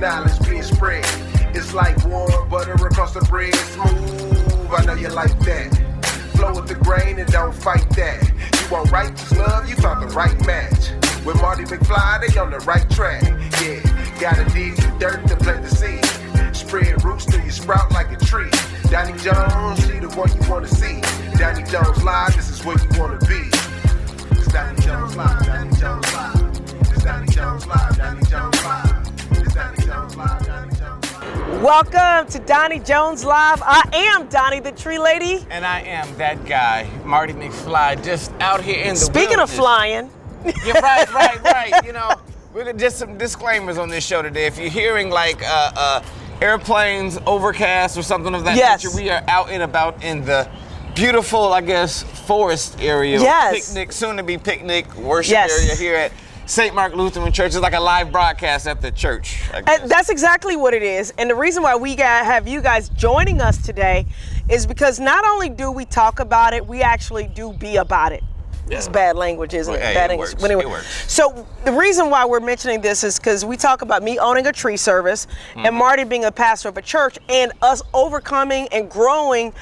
knowledge being spread. It's like warm butter across the bread. Smooth, I know you like that. Flow with the grain and don't fight that. You want righteous love, you found the right match. With Marty McFly, they on the right track. Yeah, gotta dig some dirt to plant the seed. Spread roots till you sprout like a tree. Doni Jones, she the one you wanna see. Doni Jones live, this is where you wanna be. It's Doni Jones live, Doni Jones live. It's Doni Jones live, Doni Jones live. It's Doni Jones live, Doni Jones live. Welcome to Doni Jones Live. I am Doni the Tree Lady. And I am that guy, Marty McFly, just out here in the Speaking wilderness. of flying. Yeah, right. You know, we're gonna just some disclaimers on this show today. If you're hearing like airplanes, overcast, or something of that nature, we are out and about in the beautiful, I guess, forest area. Yes. Picnic, soon to be picnic, worship area here at St. Mark Lutheran Church. It's like a live broadcast at the church. That's exactly what it is. And the reason why we have you guys joining us today is because not only do we talk about it, we actually do be about it. It's bad language, isn't it? Bad English. Works. But anyway, it works. So the reason why we're mentioning this is because we talk about me owning a tree service and Marty being a pastor of a church and us overcoming and growing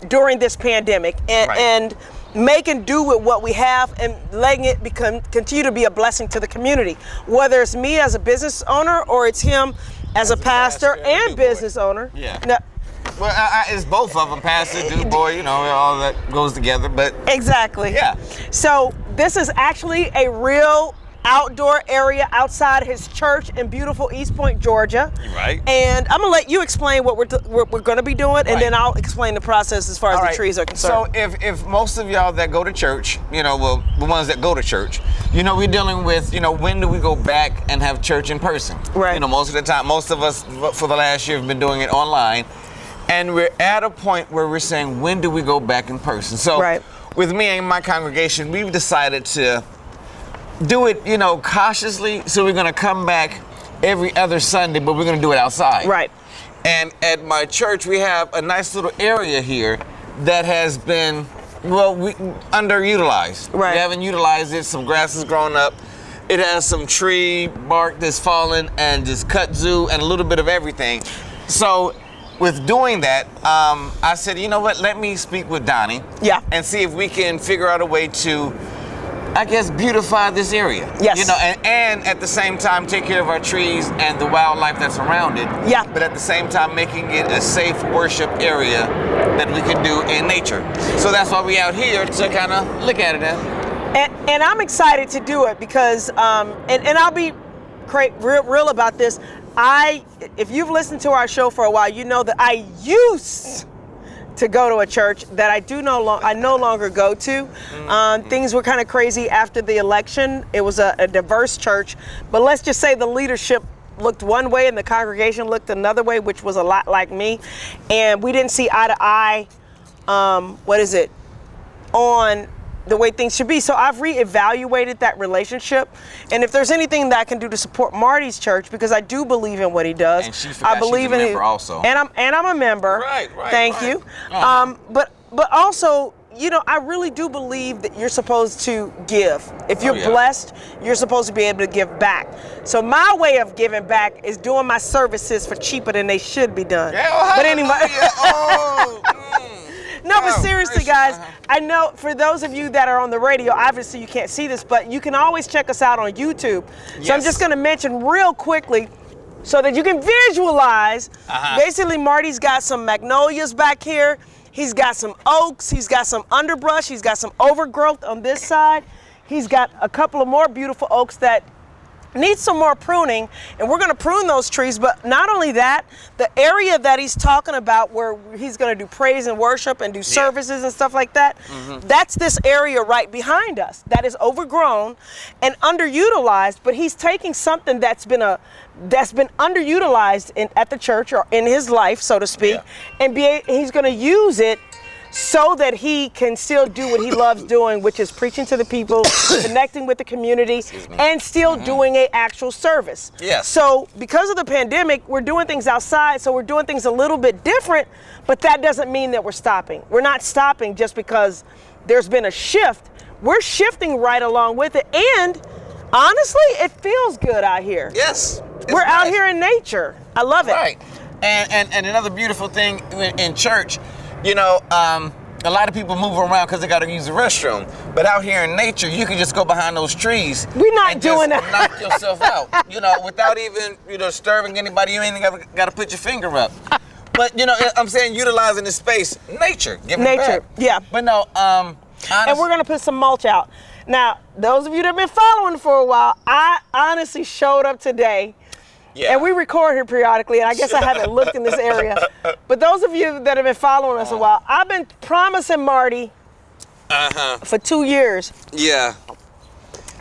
during this pandemic and making do with what we have and letting it continue to be a blessing to the community. Whether it's me as a business owner or it's him as a pastor and business owner. Yeah. Now, well, it's both of them, pastor, dude, boy, you know, all that goes together, but. Exactly. Yeah. So this is actually a real outdoor area outside his church in beautiful East Point, Georgia. Right. And I'm gonna let you explain what we're gonna be doing, and then I'll explain the process as far as the trees are concerned. So if most of y'all that go to church, you know, well, the ones that go to church, you know, we're dealing with, you know, when do we go back and have church in person? Right. You know, most of the time, most of us for the last year have been doing it online. And we're at a point where we're saying, when do we go back in person? So with me and my congregation, we've decided to do it, you know, cautiously. So we're gonna come back every other Sunday, but we're gonna do it outside. Right. And at my church, we have a nice little area here that has been, well, underutilized. Right. We haven't utilized it. Some grass has grown up. It has some tree bark that's fallen and just kudzu and a little bit of everything. So with doing that, I said, you know what, let me speak with Doni and see if we can figure out a way to, I guess, beautify this area. Yes. You know, and at the same time take care of our trees and the wildlife that's around it. Yeah. But at the same time making it a safe worship area that we can do in nature. So that's why we out here to kind of look at it And I'm excited to do it because, and I'll be real about this. If you've listened to our show for a while, you know that I used to go to a church that I no longer go to. Things were kind of crazy after the election. It was a diverse church, but let's just say the leadership looked one way and the congregation looked another way, which was a lot like me. And we didn't see eye to eye, on the way things should be. So I've reevaluated that relationship, and if there's anything that I can do to support Marty's church, because I do believe in what he does. And she forgot I believe she's a in member also. And I'm a member. Right. Thank you. But also, you know, I really do believe that you're supposed to give. If you're blessed, you're supposed to be able to give back. So my way of giving back is doing my services for cheaper than they should be done. But anyway. No, but seriously, guys, I know for those of you that are on the radio, obviously you can't see this, but you can always check us out on YouTube. So I'm just going to mention real quickly so that you can visualize. Basically, Marty's got some magnolias back here. He's got some oaks. He's got some underbrush. He's got some overgrowth on this side. He's got a couple of more beautiful oaks that need some more pruning, and we're going to prune those trees. But not only that, the area that he's talking about where he's going to do praise and worship and do services and stuff like that, that's this area right behind us that is overgrown and underutilized. But he's taking something that's been underutilized at the church or in his life, so to speak, and he's going to use it so that he can still do what he loves doing, which is preaching to the people, connecting with the community, and still doing an actual service. Yes. So because of the pandemic, we're doing things outside, so we're doing things a little bit different, but that doesn't mean that we're stopping. We're not stopping just because there's been a shift. We're shifting right along with it, and Honestly, it feels good out here. Yes. We're out nice. here in nature. I love it. Right. And another beautiful thing in church, you know, a lot of people move around because they got to use the restroom. But out here in nature, you can just go behind those trees. We're not and doing just that. knock yourself out, you know, without even, disturbing anybody. You ain't got to put your finger up. But, I'm saying utilizing the space, nature, giving Nature, back. yeah. But no, And we're going to put some mulch out. Now, those of you that have been following for a while, I honestly showed up today. Yeah. And we record here periodically, and I guess I haven't looked in this area. But those of you that have been following us a while, I've been promising Marty for 2 years Yeah.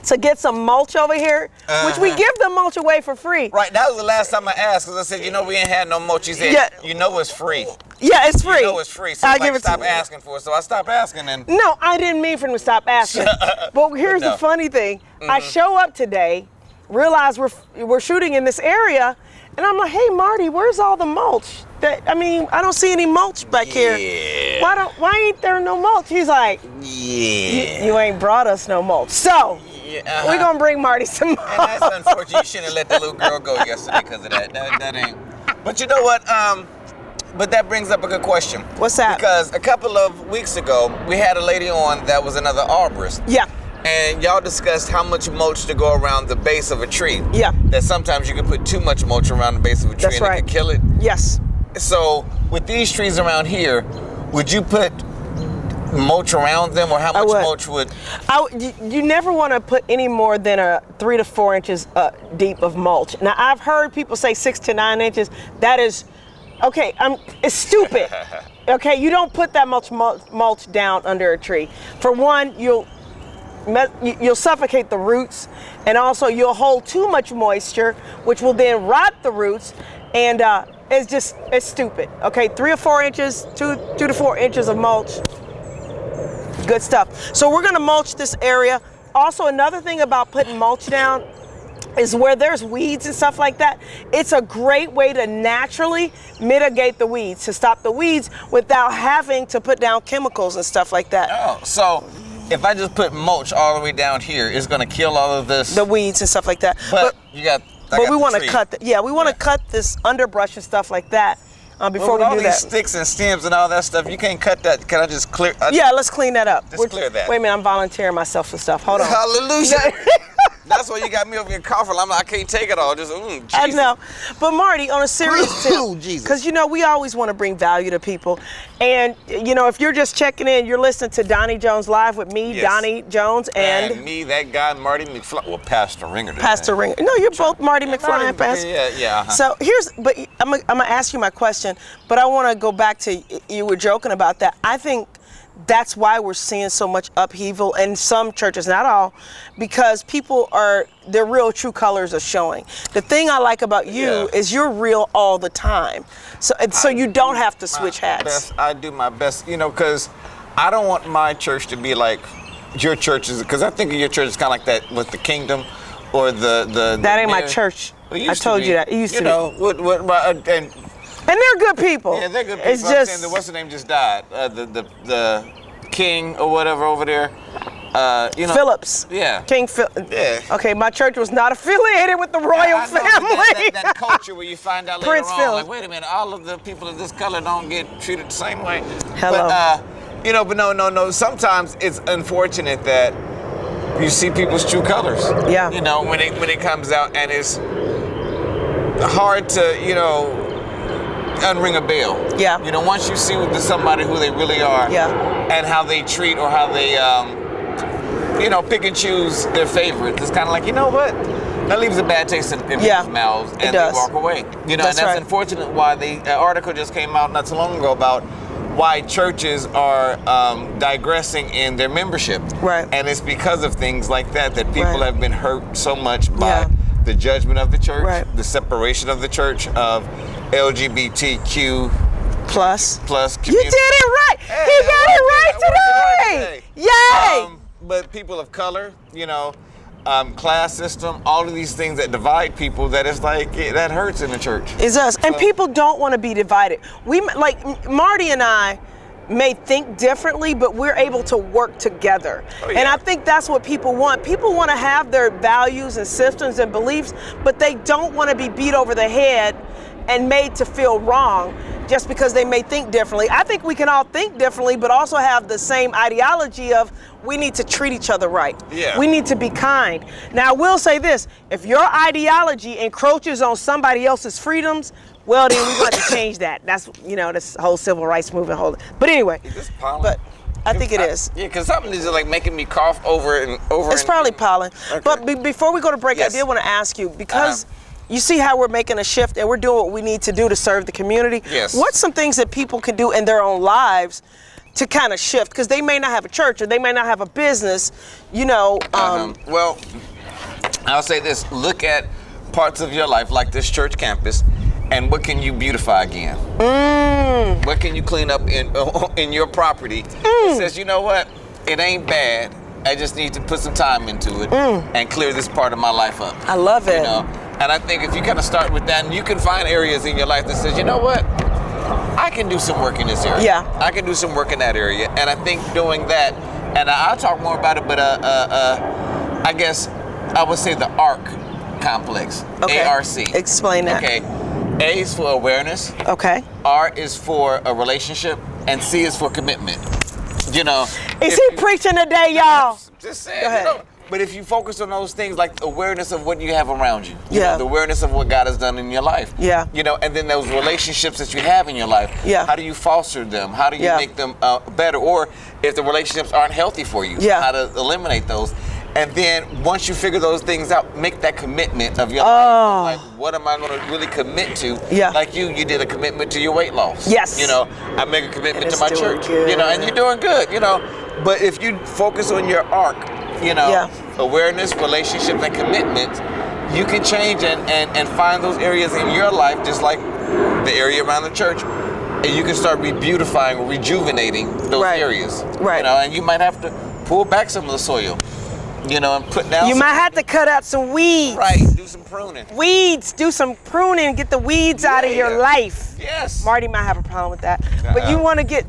to get some mulch over here, which we give the mulch away for free. Right, that was the last time I asked, because I said, we ain't had no mulch. He said, Yeah. it's free. Yeah, it's free. It's free. So I'll give it to stop you. asking for it. So I stopped asking, and No, I didn't mean for him to stop asking. But here's the funny thing. I show up today, realize we're shooting in this area, and I'm like, hey, Marty, where's all the mulch? I don't see any mulch back here. Why ain't there no mulch? He's like, you ain't brought us no mulch. So we're going to bring Marty some mulch. And that's unfortunate. You shouldn't have let the little girl go yesterday because of that. That ain't. But you know what? But that brings up a good question. What's that? Because a couple of weeks ago, we had a lady on that was another arborist. Yeah. And y'all discussed how much mulch to go around the base of a tree. Yeah. That sometimes you can put too much mulch around the base of a tree That's and right. it can kill it. Yes. So with these trees around here, would you put mulch around them, or how much mulch would? You never want to put any more than 3 to 4 inches deep of mulch. Now I've heard people say 6 to 9 inches. That is, okay. It's stupid. Okay, you don't put that much mulch down under a tree. For one, you'll suffocate the roots, and also you'll hold too much moisture, which will then rot the roots, and it's stupid. Okay, 3 or 4 inches, 2 to 4 inches of mulch. Good stuff. So we're gonna mulch this area. Also, another thing about putting mulch down is where there's weeds and stuff like that, it's a great way to naturally mitigate the weeds, to stop the weeds without having to put down chemicals and stuff like that. Oh, so if I just put mulch all the way down here, it's gonna kill all of this? The weeds and stuff like that. But you got. But we want to cut. We want to cut this underbrush and stuff like that before we all do these that. sticks and stems and all that stuff, you can't cut that. Can I just clear? Yeah, let's clean that up. Clear that. Wait a minute, I'm volunteering myself for stuff. Hold on. Hallelujah. That's why you got me over here coughing. I can't take it all. Just Jesus. I know. But Marty, on a serious tip, Jesus. because we always want to bring value to people. And if you're just checking in, you're listening to Doni Jones Live with me, Yes. Doni Jones, and me, that guy, Marty McFly. Well, Pastor Ringer. today. Pastor Ringer. No, you're both Marty McFly and Pastor. Yeah. So I'm gonna ask you my question, but I want to go back to you were joking about that. I think that's why we're seeing so much upheaval in some churches, not all, because people their real true colors are showing. The thing I like about you is you're real all the time. So you don't have to switch hats. I do my best, because I don't want my church to be like your churches, because I think of your church is kind of like that with the kingdom or the That ain't my church. I told you that. It used to be. And they're good people. Yeah, they're good people. It's just what's the name just died? The king or whatever over there. Phillips. Yeah. King Philip. Yeah. Okay, my church was not affiliated with the royal family. That culture where you find out later Prince on, Philip. like, wait a minute, all of the people of this color don't get treated the same way. Hello. But no. Sometimes it's unfortunate that you see people's true colors. Yeah. When it comes out, and it's hard to unring a bell. Yeah. Once you see somebody who they really are, and how they treat or how they, pick and choose their favorites, it's kind of like, you know what? That leaves a bad taste in people's mouths, and they walk away. And that's unfortunate. Why an article just came out not too long ago about why churches are digressing in their membership. Right. And it's because of things like that people have been hurt so much by the judgment of the church, the separation of the church, of LGBTQ plus community. You did it right. He got it right today. Yay! But people of color, class system, all of these things that divide people, that it's like that hurts in the church. It does. And people don't want to be divided. Marty and I, may think differently, but we're able to work together. Oh, yeah. And I think that's what people want. People want to have their values and systems and beliefs, but they don't want to be beat over the head and made to feel wrong just because they may think differently. I think we can all think differently, but also have the same ideology of we need to treat each other right. Yeah. We need to be kind. Now, I will say this, if your ideology encroaches on somebody else's freedoms, well, then we're going to change that. That's, this whole civil rights movement. But anyway, Is this pollen? but I think it is. Yeah, because something is like making me cough over and over. It's probably pollen. Okay. But before we go to break, Yes. I did want to ask you, because you see how we're making a shift and we're doing what we need to do to serve the community. Yes. What's some things that people can do in their own lives to kind of shift? Because they may not have a church or they may not have a business, Well, I'll say this. Look at parts of your life, like this church campus, and what can you beautify again? What can you clean up in your property? It says, you know what? It ain't bad. I just need to put some time into it and clear this part of my life up. I love it. And I think if you kind of start with that, and you can find areas in your life that says, you know what? I can do some work in this area. Yeah. I can do some work in that area. And I think doing that, and I'll talk more about it, but I guess I would say the ARC complex. Okay. ARC. Explain that. Okay. A is for awareness. Okay. R is for a relationship. And C is for commitment. Is he preaching today, y'all? Just saying. Go ahead. But if you focus on those things, like awareness of what you have around you, Yeah. the awareness of what God has done in your life, Yeah. and then those relationships that you have in your life, Yeah. how do you foster them? How do you Yeah. make them better? Or if the relationships aren't healthy for you, Yeah. how to eliminate those? And then once you figure those things out, make that commitment of your life. Like, what am I going to really commit to? Yeah. Like you did a commitment to your weight loss. Yes. I make a commitment And to my it's doing church. good. And you're doing good. But if you focus on your arc, awareness, relationships, and commitment, you can change and find those areas in your life, just like the area around the church, and you can start beautifying or rejuvenating those areas. Right. And you might have to pull back some of the soil, and put down. You might have to cut out some weeds. Right. Do some pruning. Weeds. Do some pruning. Get the weeds out of your life. Yes. Marty might have a problem with that, but you want to get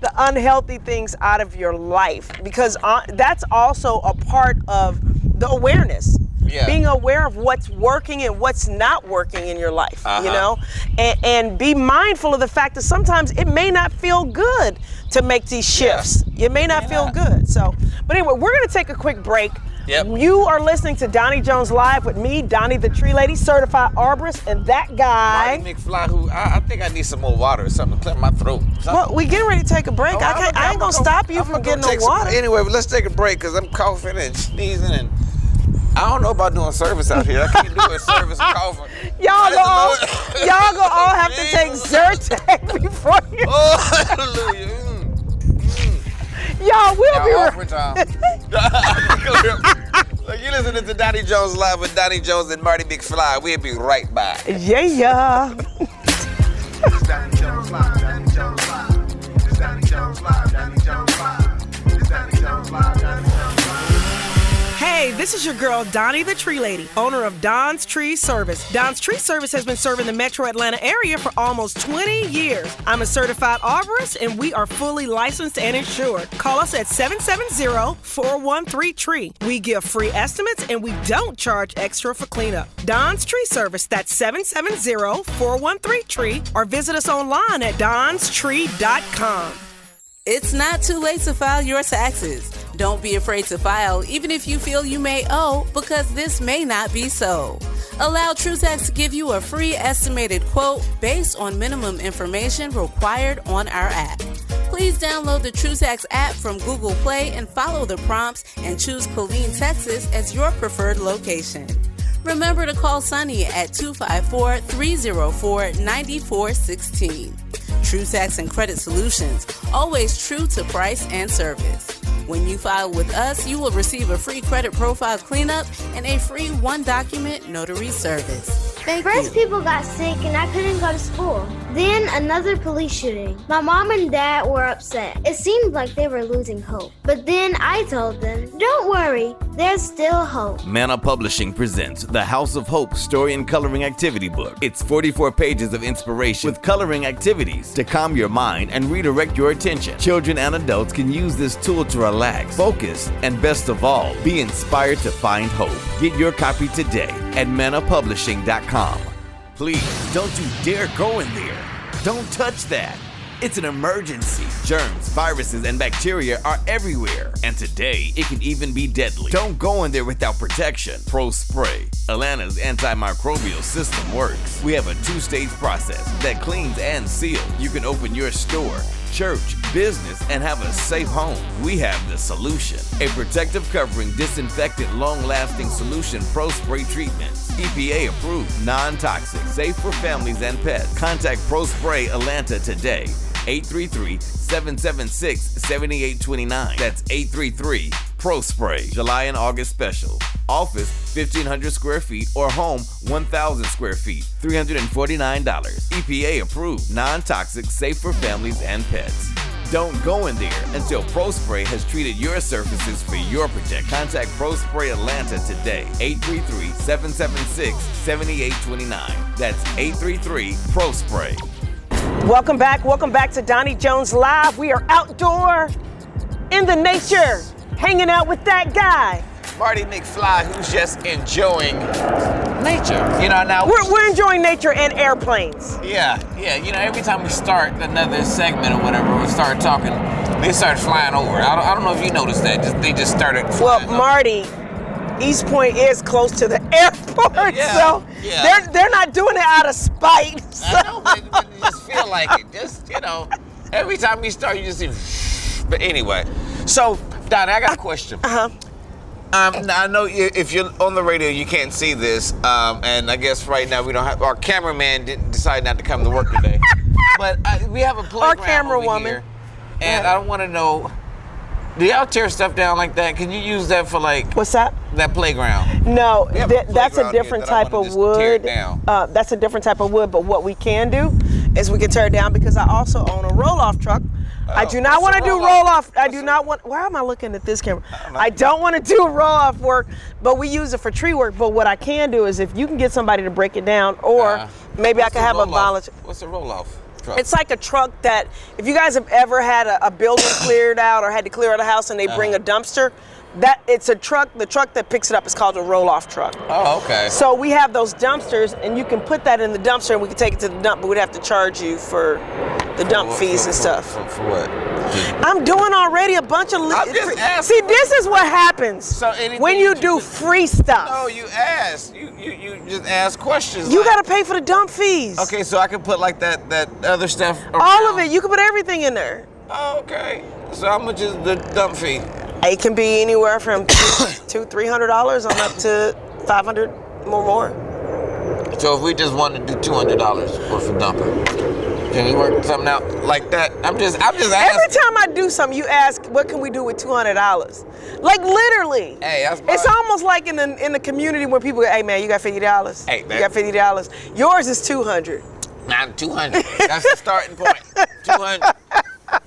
the unhealthy things out of your life, because that's also a part of the awareness. Yeah. Being aware of what's working and what's not working in your life, and be mindful of the fact that sometimes it may not feel good to make these shifts. Yeah. It may not feel good. So, but anyway, we're going to take a quick break. Yep. You are listening to Doni Jones Live with me, Doni the Tree Lady, certified arborist, and that guy. Marty McFly, who I think I need some more water or something to clear my throat. Well, we getting ready to take a break. I ain't gonna stop you from getting no water. Anyway, but let's take a break because I'm coughing and sneezing, and I don't know about doing service out here. I can't do a service coughing. Y'all gonna all have to take Zyrtec before you. Oh, hallelujah. Y'all, we'll be right back. You're listening to Doni Jones Live with Doni Jones and Marty McFly. We'll be right back. Yeah. It's Doni Jones Live, Doni Jones Live. It's Doni Jones Live, Doni Jones Live. It's Doni Jones Live, Doni Jones Live. Hey, this is your girl, Doni the Tree Lady, owner of Don's Tree Service. Don's Tree Service has been serving the metro Atlanta area for almost 20 years. I'm a certified arborist, and we are fully licensed and insured. Call us at 770-413-TREE. We give free estimates, and we don't charge extra for cleanup. Don's Tree Service, that's 770-413-TREE, or visit us online at donstree.com. It's not too late to file your taxes. Don't be afraid to file, even if you feel you may owe, because this may not be so. Allow TrueTax to give you a free estimated quote based on minimum information required on our app. Please download the TrueTax app from Google Play and follow the prompts and choose Killeen, Texas as your preferred location. Remember to call Sunny at 254-304-9416. TrueTax and Credit Solutions, always true to price and service. When you file with us, you will receive a free credit profile cleanup and a free one-document notary service. Thank you. First, people got sick and I couldn't go to school. Then another police shooting. My mom and dad were upset. It seemed like they were losing hope. But then I told them, don't worry, there's still hope. Manna Publishing presents the House of Hope Story and Coloring Activity Book. It's 44 pages of inspiration with coloring activities to calm your mind and redirect your attention. Children and adults can use this tool to relax, focus, and best of all, be inspired to find hope. Get your copy today at mannapublishing.com. Please, don't you dare go in there. Don't touch that. It's an emergency. Germs, viruses, and bacteria are everywhere. And today, it can even be deadly. Don't go in there without protection. Pro Spray. Atlanta's antimicrobial system works. We have a 2-stage process that cleans and seals. You can open your store, church, business, and have a safe home. We have the solution. A protective covering, disinfectant, long-lasting solution Pro Spray treatments. EPA approved, non-toxic, safe for families and pets. Contact Pro Spray Atlanta today. 833-776-7829. That's 833 Pro Spray. July and August special. Office 1,500 square feet or home 1,000 square feet. $349. EPA approved, non-toxic, safe for families and pets. Don't go in there until Pro Spray has treated your surfaces for your protection. Contact Pro Spray Atlanta today. 833-776-7829. That's 833 Pro Spray. Welcome back to Doni Jones Live. We are outdoor in the nature, hanging out with that guy. Marty McFly, who's just enjoying nature. You know, now we're enjoying nature and airplanes. Yeah. You know, every time we start another segment or whatever, we start talking, they start flying over. I don't know if you noticed that. They just started flying over. Marty, East Point is close to the airport, so they're not doing it out of spite. So. I know, but you just feel like it. Just, you know, every time you start, you just see. But anyway, so Donnie, I got a question. I know if you're on the radio, you can't see this, and I guess right now we don't have our cameraman didn't decide not to come to work today. But we have a playground our camera over woman here, and I want to know. Do y'all tear stuff down like that? Can you use that for like what's that? That playground? No, that's a different type of wood. That's a different type of wood. But what we can do is we can tear it down because I also own a roll-off truck. I do not want to do roll-off. I do not want. Why am I looking at this camera? I don't want to do roll-off work, but we use it for tree work. But what I can do is if you can get somebody to break it down, or maybe I can have a volunteer. What's a roll-off? Truck. It's like a truck that, if you guys have ever had a building cleared out or had to clear out a house and they bring a dumpster, it's a truck. The truck that picks it up is called a roll-off truck. Oh, okay. So we have those dumpsters, and you can put that in the dumpster, and we can take it to the dump, but we'd have to charge you for the dump fees and stuff. For what? I'm doing already a bunch of. I'm just asking. See, this is what happens when you do free stuff. No, you ask. You just ask questions. You gotta pay for the dump fees. Okay, so I can put like that other stuff around. All of it. You can put everything in there. Oh, okay. So how much is the dump fee? It can be anywhere from $200-$300 on up to $500 more. So if we just wanted to do $200 worth of dumping, can we work something out like that? I'm just asking. Every time I do something, you ask, what can we do with $200? Like literally. Hey, it's almost like in the community where people go, hey man, you got $50? Hey, you got $50. Yours is $200. Not $200. That's the starting point. $200.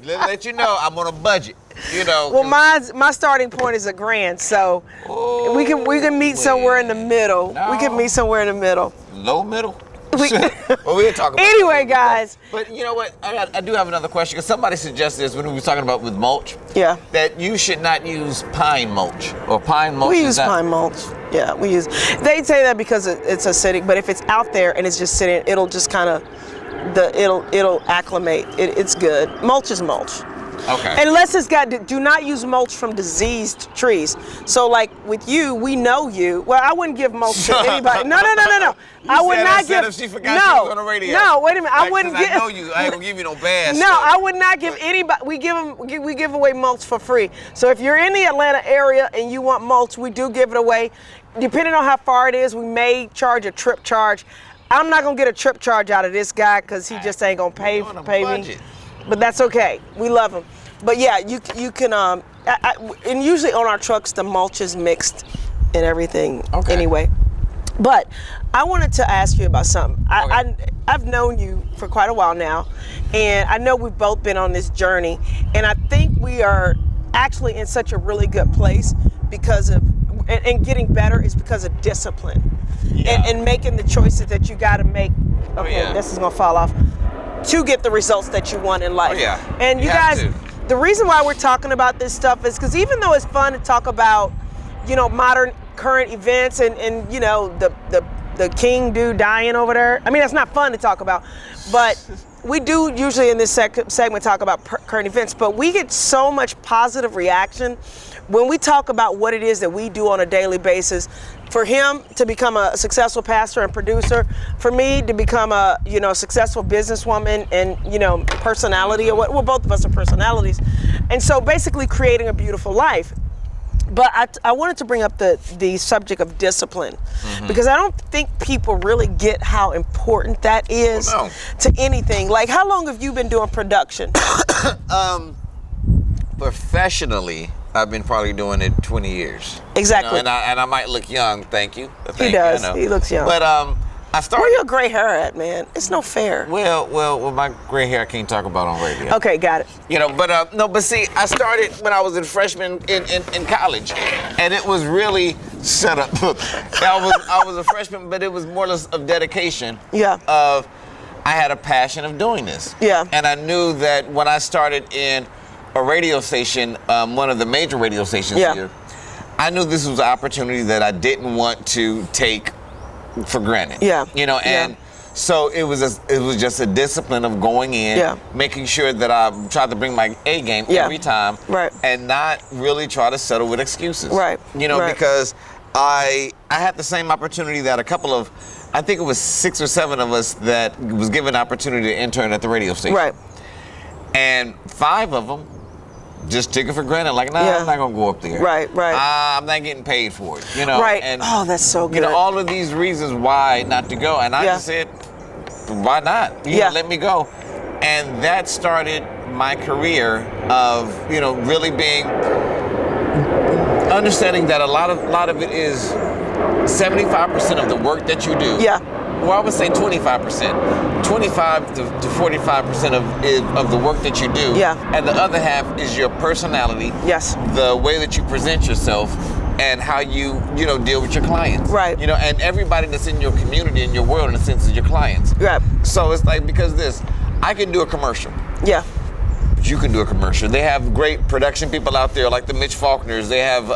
Let you know I'm on a budget. You know. Well, my starting point is $1,000, so we can meet somewhere in the middle. No. We can meet somewhere in the middle. Low middle. Well, we'll talk about anyway, guys. But you know what? I do have another question because somebody suggested this when we were talking about with mulch. Yeah. That you should not use pine mulch or pine mulch. We use pine mulch. Yeah, we use. They say that because it's acidic, but if it's out there and it's just sitting, it'll just kind of it'll acclimate. It's good. Mulch is mulch. Okay. Unless it's do not use mulch from diseased trees. So like with you, we know you. Well, I wouldn't give mulch to anybody. No. I would not give. She forgot she was on the radio. No, wait a minute. I wouldn't give. I know you. I ain't gonna give you no bad No, stuff. I would not give anybody. We give away mulch for free. So if you're in the Atlanta area and you want mulch, we do give it away. Depending on how far it is, we may charge a trip charge. I'm not gonna get a trip charge out of this guy because he just ain't gonna pay me. But that's okay. We love him. But yeah, you can. And usually on our trucks, the mulch is mixed and everything. Okay. Anyway, But I wanted to ask you about something. I've known you for quite a while now, and I know we've both been on this journey, and I think we are actually in such a really good place because of, and getting better is because of discipline. And making the choices that you got to make. Okay, this is going to fall off. To get the results that you want in life. And you guys, the reason why we're talking about this stuff is because even though it's fun to talk about, modern current events and the king dude dying over there. I mean, that's not fun to talk about, but we do usually in this segment talk about current events, but we get so much positive reaction when we talk about what it is that we do on a daily basis. For him to become a successful pastor and producer, for me to become a successful businesswoman and personality, or well, both of us are personalities, and so basically creating a beautiful life. But I wanted to bring up the subject of discipline, because I don't think people really get how important that is to anything. Like, how long have you been doing production? Professionally, I've been probably doing it 20 years. Exactly. And I might look young, thank you. He does. He looks young. But I started. Where your gray hair at, man? It's no fair. Well, my gray hair I can't talk about on radio. Okay, got it. But see, I started when I was a freshman in college, and it was really set up. I was a freshman, but it was more or less of dedication. Yeah. I had a passion of doing this. Yeah. And I knew that when I started in a radio station, one of the major radio stations here, I knew this was an opportunity that I didn't want to take for granted. Yeah. And so it was just a discipline of going in, making sure that I tried to bring my A game every time, and not really try to settle with excuses. Right. Because I had the same opportunity that a couple of, I think it was 6 or 7 of us that was given an opportunity to intern at the radio station. Right. And 5 of them just took it for granted, like, I'm not gonna go up there. Right. I'm not getting paid for it, Right. And, that's so good. all of these reasons why not to go, and I just said, why not? Let me go, and that started my career of, really being understanding that a lot of it is 75% of the work that you do. Well, I would say 25%. 25 to 45% of the work that you do. And the other half is your personality. The way that you present yourself and how you deal with your clients. Right. And everybody that's in your community, in your world, in a sense, is your clients. So it's like, because I can do a commercial. But you can do a commercial. They have great production people out there, like the Mitch Faulkners. They have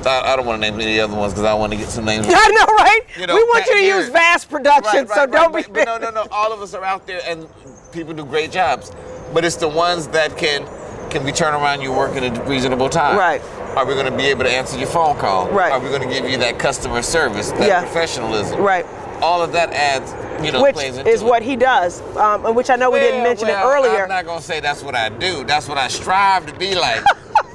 I don't want to name any other ones because I want to get some names. I know, right? We want you to use Vast Productions, so don't be. But no. All of us are out there, and people do great jobs. But it's the ones that can we turn around your work in a reasonable time? Right. Are we going to be able to answer your phone call? Right. Are we going to give you that customer service, that professionalism? Right. All of that adds, which plays into is what he does, which I know we didn't mention it earlier. I'm not going to say that's what I do. That's what I strive to be like.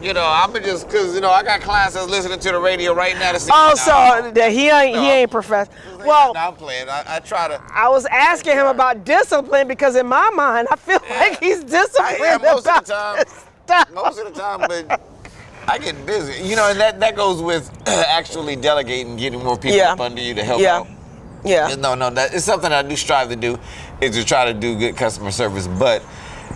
I'm just, because, I got clients that's listening to the radio right now to see. So that he ain't professed. Well, I'm playing. I try to. I was asking him about discipline because in my mind, I feel like he's disciplined most of the time, but I get busy. And that goes with actually delegating, getting more people up under you to help out. No, that it's something I do strive to do, is to try to do good customer service, but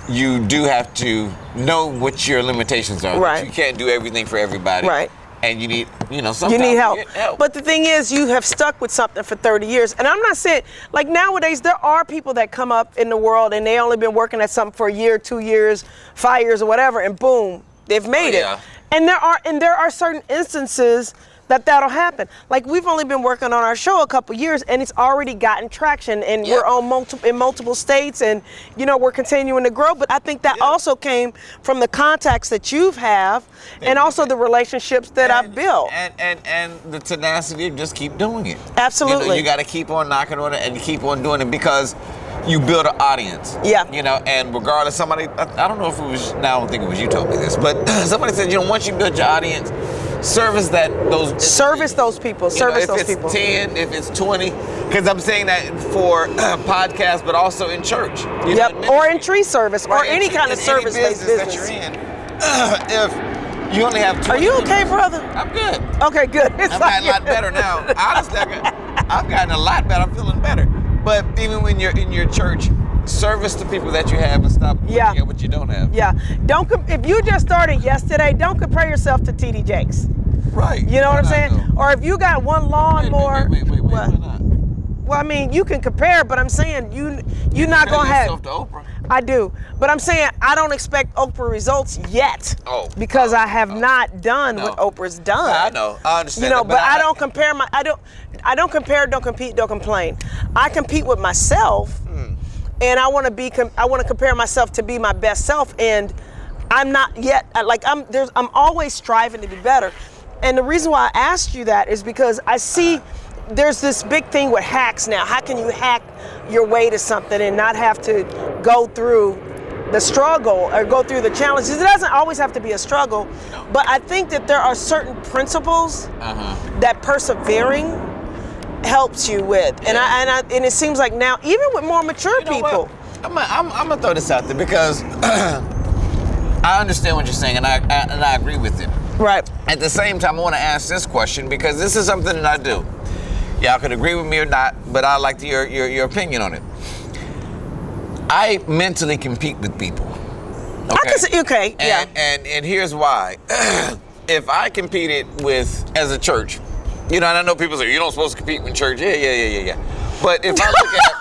you do have to know what your limitations are. Right. You can't do everything for everybody. Right. And you need, sometimes you need help. You get help. But the thing is, you have stuck with something for 30 years. And I'm not saying, like nowadays, there are people that come up in the world and they only been working at something for a year, 2 years, 5 years or whatever, and boom, they've made it. And there are certain instances that'll happen. Like, we've only been working on our show a couple years, and it's already gotten traction, and we're on multiple states, and we're continuing to grow. But I think that also came from the contacts that you have, and also the relationships that I've built, and the tenacity to just keep doing it. Absolutely. You got to keep on knocking on it and keep on doing it, because you build an audience. And regardless, somebody, I don't know if it was, I don't think it was you told me this, but somebody said, once you build your audience, service those people. If it's 10, if it's 20, because I'm saying that for podcasts, but also in church. Or in tree service, or any kind of service-based business that you're in. If you only have 20 Are you okay, brother? I'm good. Okay, good. I'm a lot better now. Honestly, a lot better. I'm feeling better. But even when you're in your church, service the people that you have and stop looking at what you don't have. Yeah. If you just started yesterday, don't compare yourself to TD Jakes. Right. You know what I'm saying? Or if you got one lawnmower. Wait, why not? Well, I mean, you can compare, but I'm saying you're not gonna have. Yourself to Oprah. I do, but I'm saying I don't expect Oprah results yet. Because I have not done what Oprah's done. I know. I understand. You know, but I don't compare I don't compare. Don't compete. Don't complain. I compete with myself, and I want to compare myself to be my best self, and I'm not yet. I'm always striving to be better, and the reason why I asked you that is because I see. There's this big thing with hacks now. How can you hack your way to something and not have to go through the struggle or go through the challenges? It doesn't always have to be a struggle, but I think that there are certain principles that persevering helps you with. And and it seems like now, even with more mature people. I'm gonna throw this out there because I understand what you're saying, and I agree with it. Right. At the same time, I want to ask this question because this is something that I do. Y'all can agree with me or not, but I'd like your opinion on it. I mentally compete with people. Okay. Yeah. And here's why. If I competed as a church, and I know people say, you don't supposed to compete with church. Yeah. But if I look at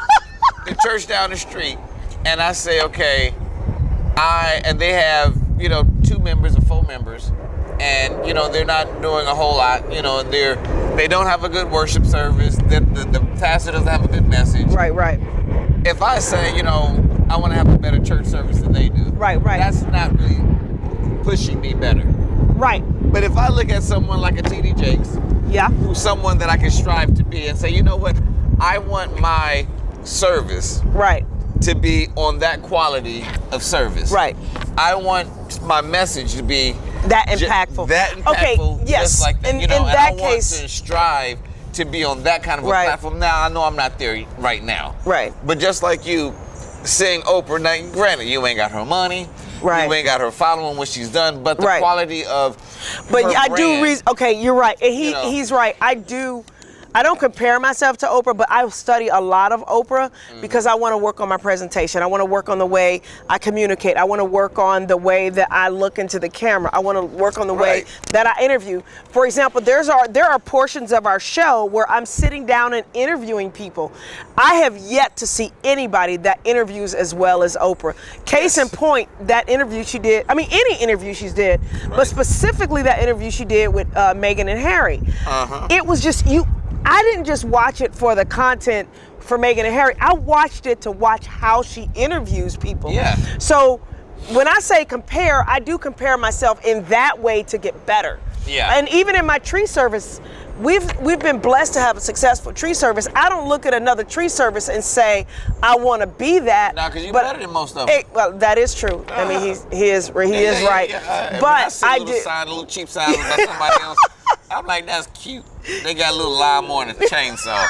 the church down the street and I say, okay, and they have, 2 members or 4 members, and they're not doing a whole lot. They don't have a good worship service. The pastor doesn't have a good message. Right. If I say, I want to have a better church service than they do. Right. That's not really pushing me better. Right. But if I look at someone like a TD Jakes, who's someone that I can strive to be, and say, you know what, I want my service. Right. To be on that quality of service. Right. I want my message to be that impactful. Okay, yes. Just like that. In and that I case, want to strive to be on that kind of a platform. Now, I know I'm not there right now. Right. But just like you seeing Oprah, now, granted, you ain't got her money. Right. You ain't got her following what she's done, but the quality of But her I brand, do, okay, you're right. He's right. I don't compare myself to Oprah, but I study a lot of Oprah because I want to work on my presentation. I want to work on the way I communicate. I want to work on the way that I look into the camera. I want to work on the way that I interview. For example, there are portions of our show where I'm sitting down and interviewing people. I have yet to see anybody that interviews as well as Oprah. Case in point, that interview she did, any interview she's did, but specifically that interview she did with Meghan and Harry. It was just I didn't just watch it for the content for Meghan and Harry. I watched it to watch how she interviews people. Yeah. So when I say compare, I do compare myself in that way to get better. Yeah. And even in my tree service, we've been blessed to have a successful tree service. I don't look at another tree service and say I want to be that. No, because you're better than most of them. Well, that is true. I mean, he is right. But I do. A little cheap sign about somebody else. I'm like, that's cute. They got a little lawnmower and a chainsaw.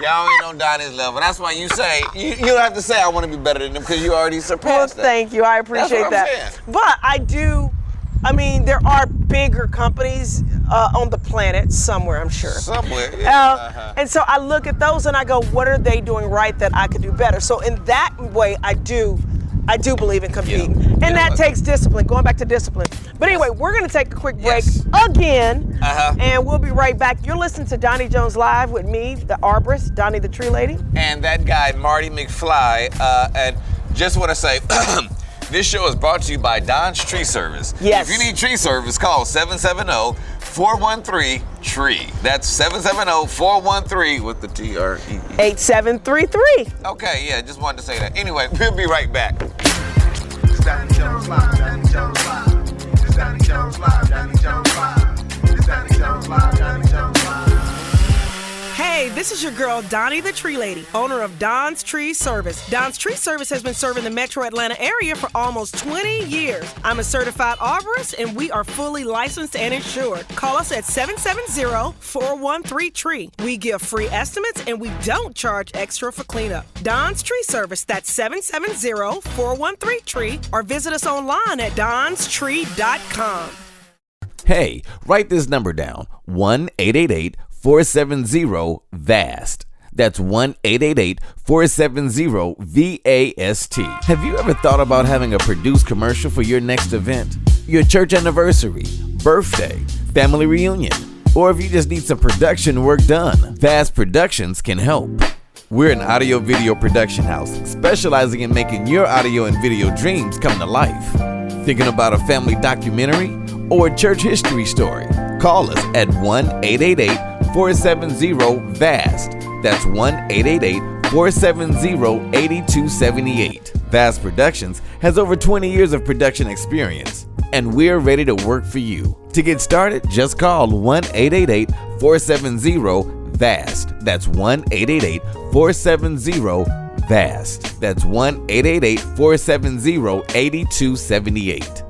Y'all ain't on Donnie's level. That's why you say, you don't have to say I want to be better than them because you already surpassed that. Thank you. I appreciate that. Saying. But there are bigger companies on the planet somewhere, I'm sure. Somewhere, yeah. And so I look at those and I go, what are they doing right that I could do better? So in that way, I do believe in competing. And that takes discipline, going back to discipline. But anyway, we're going to take a quick break again, and we'll be right back. You're listening to Doni Jones Live with me, the arborist, Doni the Tree Lady. And that guy, Marty McFly. And just want to say, this show is brought to you by Don's Tree Service. Yes. If you need tree service, call 770-413-TREE. That's 770-413 with the TREE. 8733. Okay, yeah, just wanted to say that. Anyway, we'll be right back. It's Doni Jones Live, Doni Jones Live. It's Doni Jones Live, Doni Jones Live. It's Doni Jones Live, Doni Jones Live. Hey, this is your girl, Doni the Tree Lady, owner of Don's Tree Service. Don's Tree Service has been serving the metro Atlanta area for almost 20 years. I'm a certified arborist, and we are fully licensed and insured. Call us at 770-413-TREE. We give free estimates, and we don't charge extra for cleanup. Don's Tree Service, that's 770-413-TREE, or visit us online at donstree.com. Hey, write this number down, 1-888-470-VAST. That's 1-888-470-VAST. Have you ever thought about having a produced commercial for your next event? Your church anniversary, birthday, family reunion, or if you just need some production work done, Vast Productions can help. We're an audio video production house specializing in making your audio and video dreams come to life. Thinking about a family documentary or a church history story? Call us at 1-888-470-VAST. That's 1-888-470-8278. Vast Productions has over 20 years of production experience, and we're ready to work for you. To get started, just call 1-888-470-VAST. That's 1-888-470-VAST. That's 1-888-470-8278.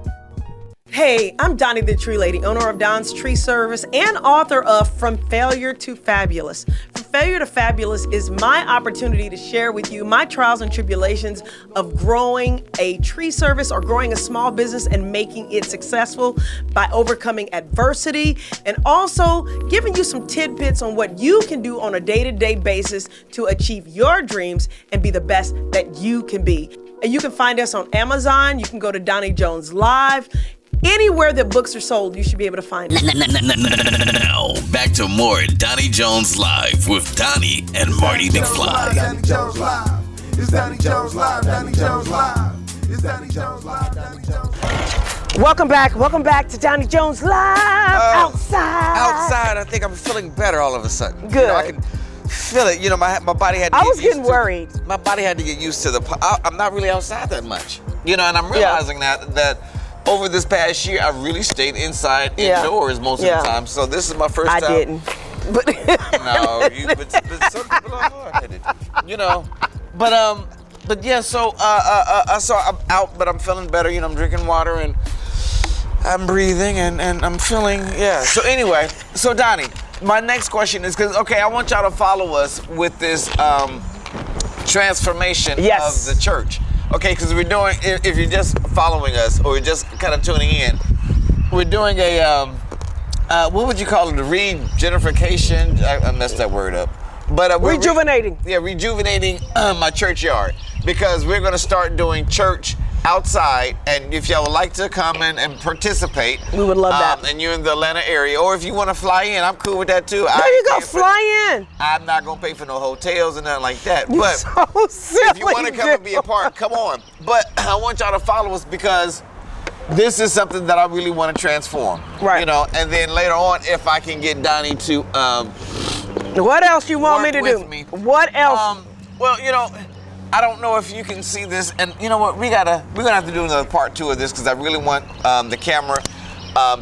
Hey, I'm Doni the Tree Lady, owner of Don's Tree Service and author of From Failure to Fabulous. From Failure to Fabulous is my opportunity to share with you my trials and tribulations of growing a tree service or growing a small business and making it successful by overcoming adversity, and also giving you some tidbits on what you can do on a day-to-day basis to achieve your dreams and be the best that you can be. And you can find us on Amazon. You can go to Doni Jones Live. Anywhere that books are sold, you should be able to find it. Now, back to more Doni Jones Live with Doni and Mardy McFly. Doni Jones Live. It's Doni Jones Live. Doni Jones Live. It's Doni Jones Live. Doni Jones Live. Welcome back to Doni Jones Live. Outside, I think I'm feeling better all of a sudden. Good. You know, I can feel it. You know, my body had to I get was used getting to, worried. My body had to get used to I'm not really outside that much. You know, and I'm realizing that over this past year, I really stayed indoors most of the time. So this is my first time. I didn't. But no, but some people are hard-headed. You know, but yeah. So I'm out, but I'm feeling better. You know, I'm drinking water and I'm breathing and I'm feeling So anyway, so Doni, my next question is I want y'all to follow us with this transformation of the church. Okay, because we're doing, if you're just following us or you're just kind of tuning in, we're doing a, what would you call it, a regenerification? I messed that word up. But rejuvenating. Rejuvenating my churchyard, because we're going to start doing church outside, and if y'all would like to come in and participate, we would love that. And you're in the Atlanta area, or if you want to fly in, I'm cool with that too. There you go, fly in. I'm not gonna pay for no hotels and nothing like that. You're but so silly, if you want to come and be a part, come on. But I want y'all to follow us because this is something that I really want to transform. Right. You know, and then later on, if I can get Doni to what else you want me to do? What else? Well, you know, I don't know if you can see this, and you know what? We're gonna have to do another part 2 of this because I really want the camera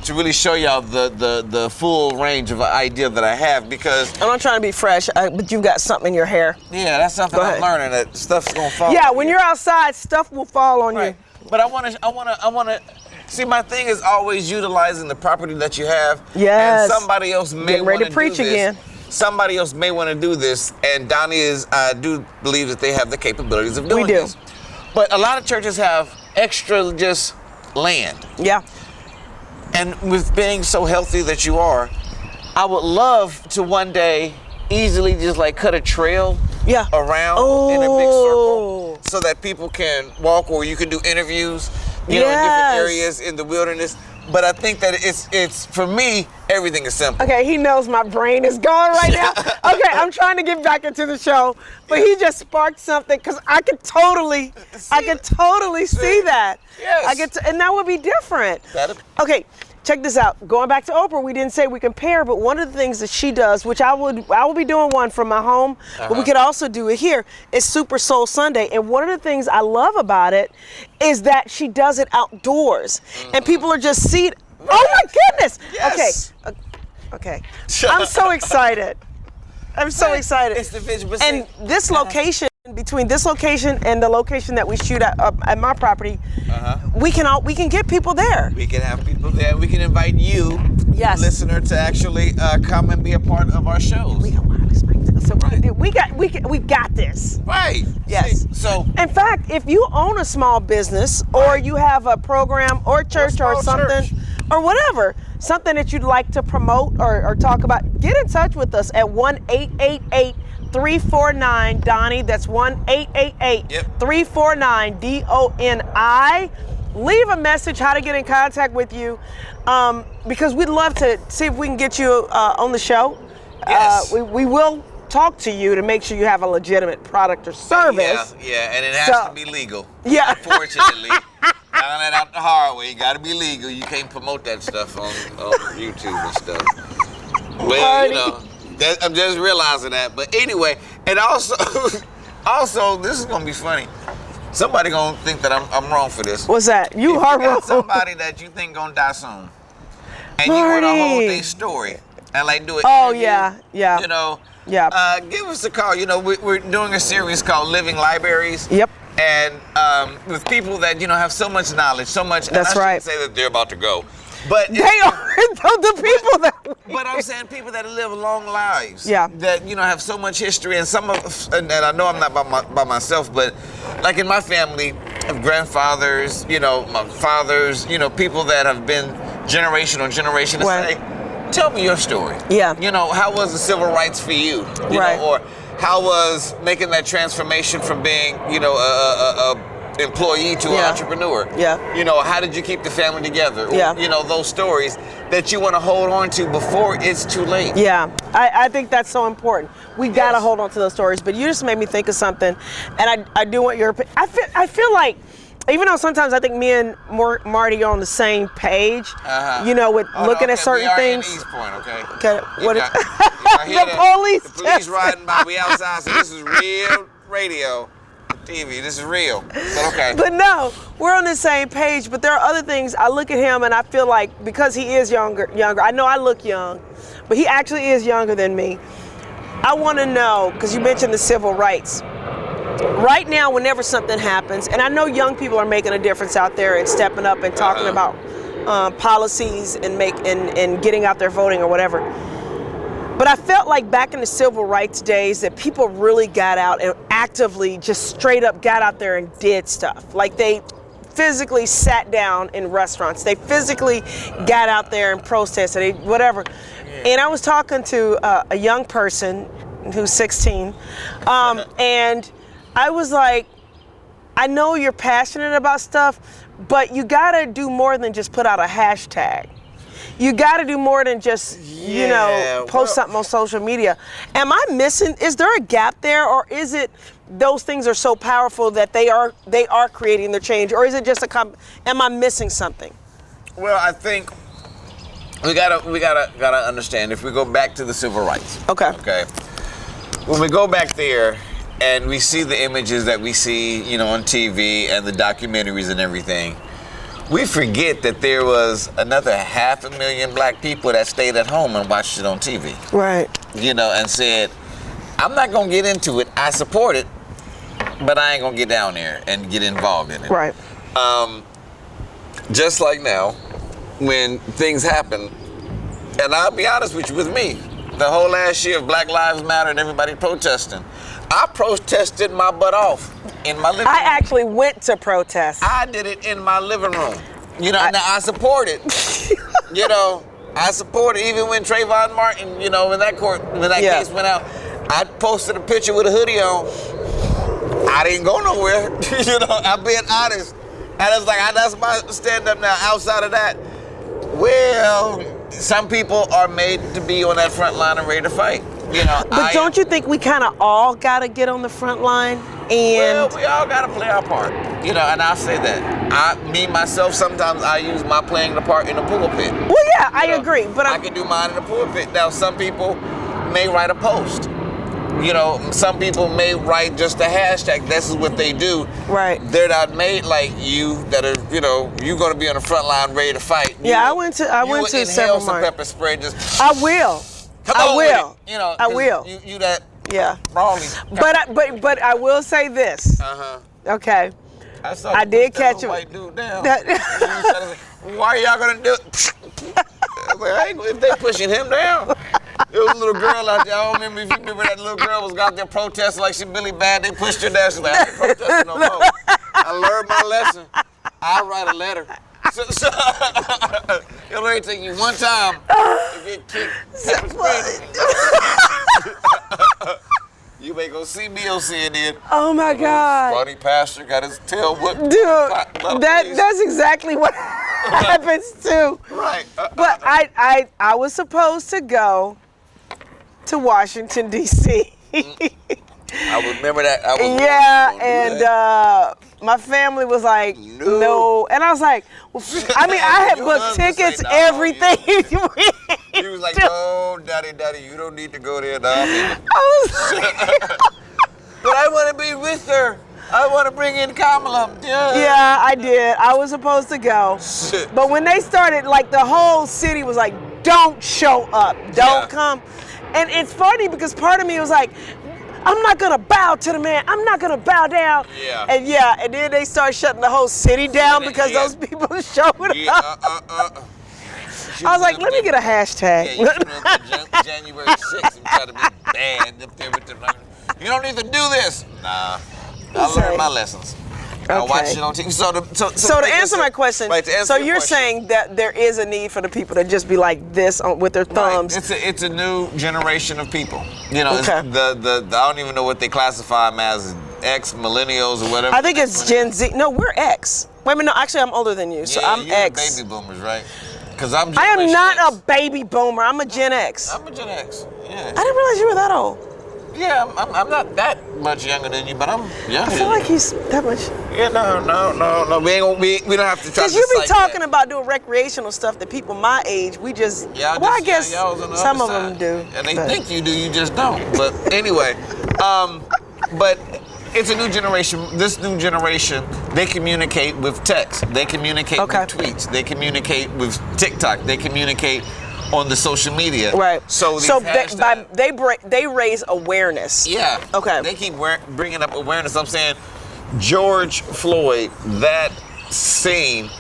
to really show y'all the full range of idea that I have, because I'm not trying to be fresh, but you've got something in your hair. Yeah, that's something I'm learning, that stuff's gonna fall. Yeah, when you're outside, stuff will fall on you. But I wanna see, my thing is always utilizing the property that you have. Yes. And somebody else may want to preach again. Somebody else may want to do this, and Doni I do believe that they have the capabilities of doing this. But a lot of churches have extra just land. Yeah. And with being so healthy that you are, I would love to one day easily just like cut a trail around in a big circle so that people can walk, or you can do interviews, you know, in different areas in the wilderness. But I think that it's for me, everything is simple. Okay, he knows my brain is gone right now. Okay, I'm trying to get back into the show, but he just sparked something, because I could totally see that. Yes. And that would be different. Okay, check this out. Going back to Oprah, we didn't say we compare, but one of the things that she does, which I will be doing one from my home, but we could also do it here, is Super Soul Sunday. And one of the things I love about it is that she does it outdoors, and people are just seated. Oh my goodness! Yes. Okay. I'm so excited. I'm so excited. It's the vision. And this location, between this location and the location that we shoot at my property, we can get people there. We can have people there. We can invite you, listener, to actually come and be a part of our shows. We got wireless mic. So we got this. Right. Yes. See, so in fact, if you own a small business, or you have a program or church or something, or whatever, something that you'd like to promote or talk about, get in touch with us at 1-888 1-888-349-DONI. That's 1-888-349-DONI. Leave a message how to get in contact with you, because we'd love to see if we can get you on the show. Yes. We will talk to you to make sure you have a legitimate product or service. Yeah, and it has to be legal. Yeah. Unfortunately. Found that out the hard way. You got to be legal. You can't promote that stuff on YouTube and stuff. Well, you know, I'm just realizing that. But anyway, and also, this is gonna be funny. Somebody gonna think that I'm wrong for this. What's that? You are wrong. Somebody that you think gonna die soon, and you want to hold their story and like do it. Oh yeah. You know. Yeah. Give us a call. You know, we're doing a series called Living Libraries. Yep. And with people that, you know, have so much knowledge, so much. That's and I right. shouldn't say that they're about to go, but They are the people that. But I'm saying people that live long lives. Yeah. That, you know, have so much history, and and I know I'm not by myself, but like in my family, of grandfathers, you know, my fathers, you know, people that have been generation on generation. To Right. say, tell me your story. Yeah. You know, how was the civil rights for you? You Right. know, or how was making that transformation from being, you know, a employee to an entrepreneur? Yeah. You know, how did you keep the family together? Or, Yeah. you know, those stories that you want to hold on to before it's too late. Yeah, I think that's so important. We gotta hold on to those stories. But you just made me think of something, and I do want your opinion. I feel like, even though sometimes I think me and Marty are on the same page, you know, with looking at certain things. We are in East Point, okay? Okay, what is the police? The police riding by. We outside, so this is real radio, TV. This is real. But okay. But no, we're on the same page. But there are other things. I look at him and I feel like, because he is younger. I know I look young, but he actually is younger than me. I want to know, because you mentioned the civil rights. Right now, whenever something happens, and I know young people are making a difference out there and stepping up and talking about policies and getting out there voting or whatever. But I felt like back in the civil rights days that people really got out and actively, just straight up got out there and did stuff. Like they physically sat down in restaurants. They physically got out there and protested, whatever. And I was talking to a young person who's 16, and I was like, I know you're passionate about stuff, but you gotta do more than just put out a hashtag. You gotta do more than just, you know, post something on social media. Am I missing, is there a gap there, or is it those things are so powerful that they are creating the change, or is it just am I missing something? Well, I think we gotta understand, if we go back to the civil rights. Okay. When we go back there and we see the images that we see, you know, on TV and the documentaries and everything, we forget that there was another 500,000 black people that stayed at home and watched it on TV. Right. You know, and said, I'm not gonna get into it. I support it, but I ain't gonna get down there and get involved in it. Right. Just like now, when things happen, and I'll be honest with you, with me, the whole last year of Black Lives Matter and everybody protesting, I protested my butt off in my living room. I actually went to protest. I did it in my living room. You know, now I support it. You know, I support it. Even when Trayvon Martin, you know, when that case went out, I posted a picture with a hoodie on. I didn't go nowhere. You know, I'm being honest. And it's like, that's my stand up now. Outside of that, well, some people are made to be on that front line and ready to fight. You know, but don't you think we kind of all got to get on the front line? And well, we all got to play our part. You know, and I'll say that. Myself, sometimes I use my playing the part in the pulpit. Well, yeah, I agree. But I can do mine in the pulpit. Now, some people may write a post. You know, some people may write just a hashtag. This is what they do. Right. They're not made like you that are, you know, you're going to be on the front line ready to fight. Yeah, I went to several some pepper spray. Just I will. Come I on will. with it. You know, I will. You that. Yeah. Brawly. But I will say this. Okay. I did catch him. White dude down. Why are y'all gonna do it? If they pushing him down. There was a little girl out there. I don't remember if you remember that little girl was out there protesting like she Billy Bad. They pushed her down. She's like, I ain't protesting no more. I learned my lesson. I'll write a letter. So it'll only take you one time to get kicked. You You ain't gonna see me on CNN. Oh my God. Funny pastor got his tail whipped. Dude, that's exactly what happens too. Right. But I was supposed to go to Washington, D.C. I remember that. My family was like, no. And I was like, well, I mean, I had booked tickets, everything. He was like, no, daddy, you don't need to go there now. I was like, but I want to be with her. I want to bring in Kamala. Yeah, I did. I was supposed to go. Shit. But when they started, like, the whole city was like, don't show up. Don't come. And it's funny because part of me was like, I'm not gonna bow to the man. I'm not gonna bow down. Yeah. And then they start shutting the whole city down because those people showed up. I was like, let me get a hashtag. Yeah, January 6th and try to be banned up there with them. You don't need to do this. Nah, I learned my lessons. I watch it on TV. So to answer my question, so you're saying that there is a need for the people to just be like this with their thumbs. Right. It's a new generation of people. You know, I don't even know what they classify them as, X, millennials, or whatever. I think it's Gen Z. No, we're X. Wait a minute, no, actually I'm older than you, so I'm you're X. Baby boomers, right? Because I am not a baby boomer. I'm a Gen X. I'm a Gen X. Yeah. I didn't realize you were that old. Yeah, I'm not that much younger than you, but I'm younger. I feel like he's that much. Yeah, no. We don't have to touch. Because you be talking about doing recreational stuff that people my age, we just. I guess some of them do. And they think you do, you just don't. But anyway, but it's a new generation. This new generation, they communicate with text. They communicate with tweets. They communicate with TikTok. They communicate on the social media. Right. So they raise awareness. Yeah. Okay. They keep bringing up awareness. I'm saying George Floyd, that scene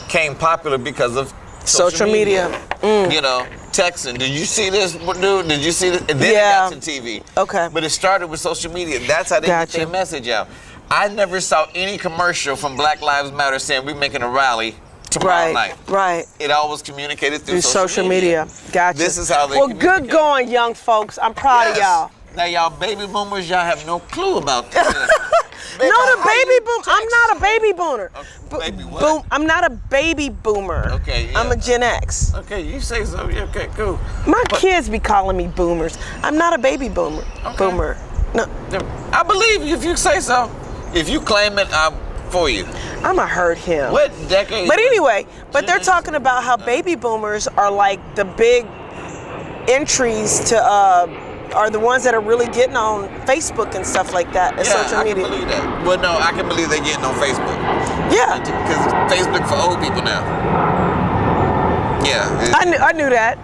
came popular because of social media. You know, texting. Did you see this, dude? Did you see this? And then it got to TV. Okay. But it started with social media. That's how they get their message out. I never saw any commercial from Black Lives Matter saying we're making a rally tomorrow night. Right. It always communicated through social media. Gotcha. This is how they communicate. Good going, young folks. I'm proud of y'all. Now, y'all baby boomers, y'all have no clue about this. Baby boom. I'm not a baby boomer. Baby what? I'm not a baby boomer. Okay, yeah. I'm a Gen X. Okay, you say so. Yeah, okay, cool. My kids be calling me boomers. I'm not a baby boomer. Okay. Boomer. No. I believe you if you say so. If you claim it, I'm for you. I'ma hurt him. What decade? But anyway, they're talking about how baby boomers are like the big entries to are the ones that are really getting on Facebook and stuff like that and social media. I can believe that. Well, no, I can believe they're getting on Facebook. Yeah. Because Facebook for old people now. Yeah. I knew that.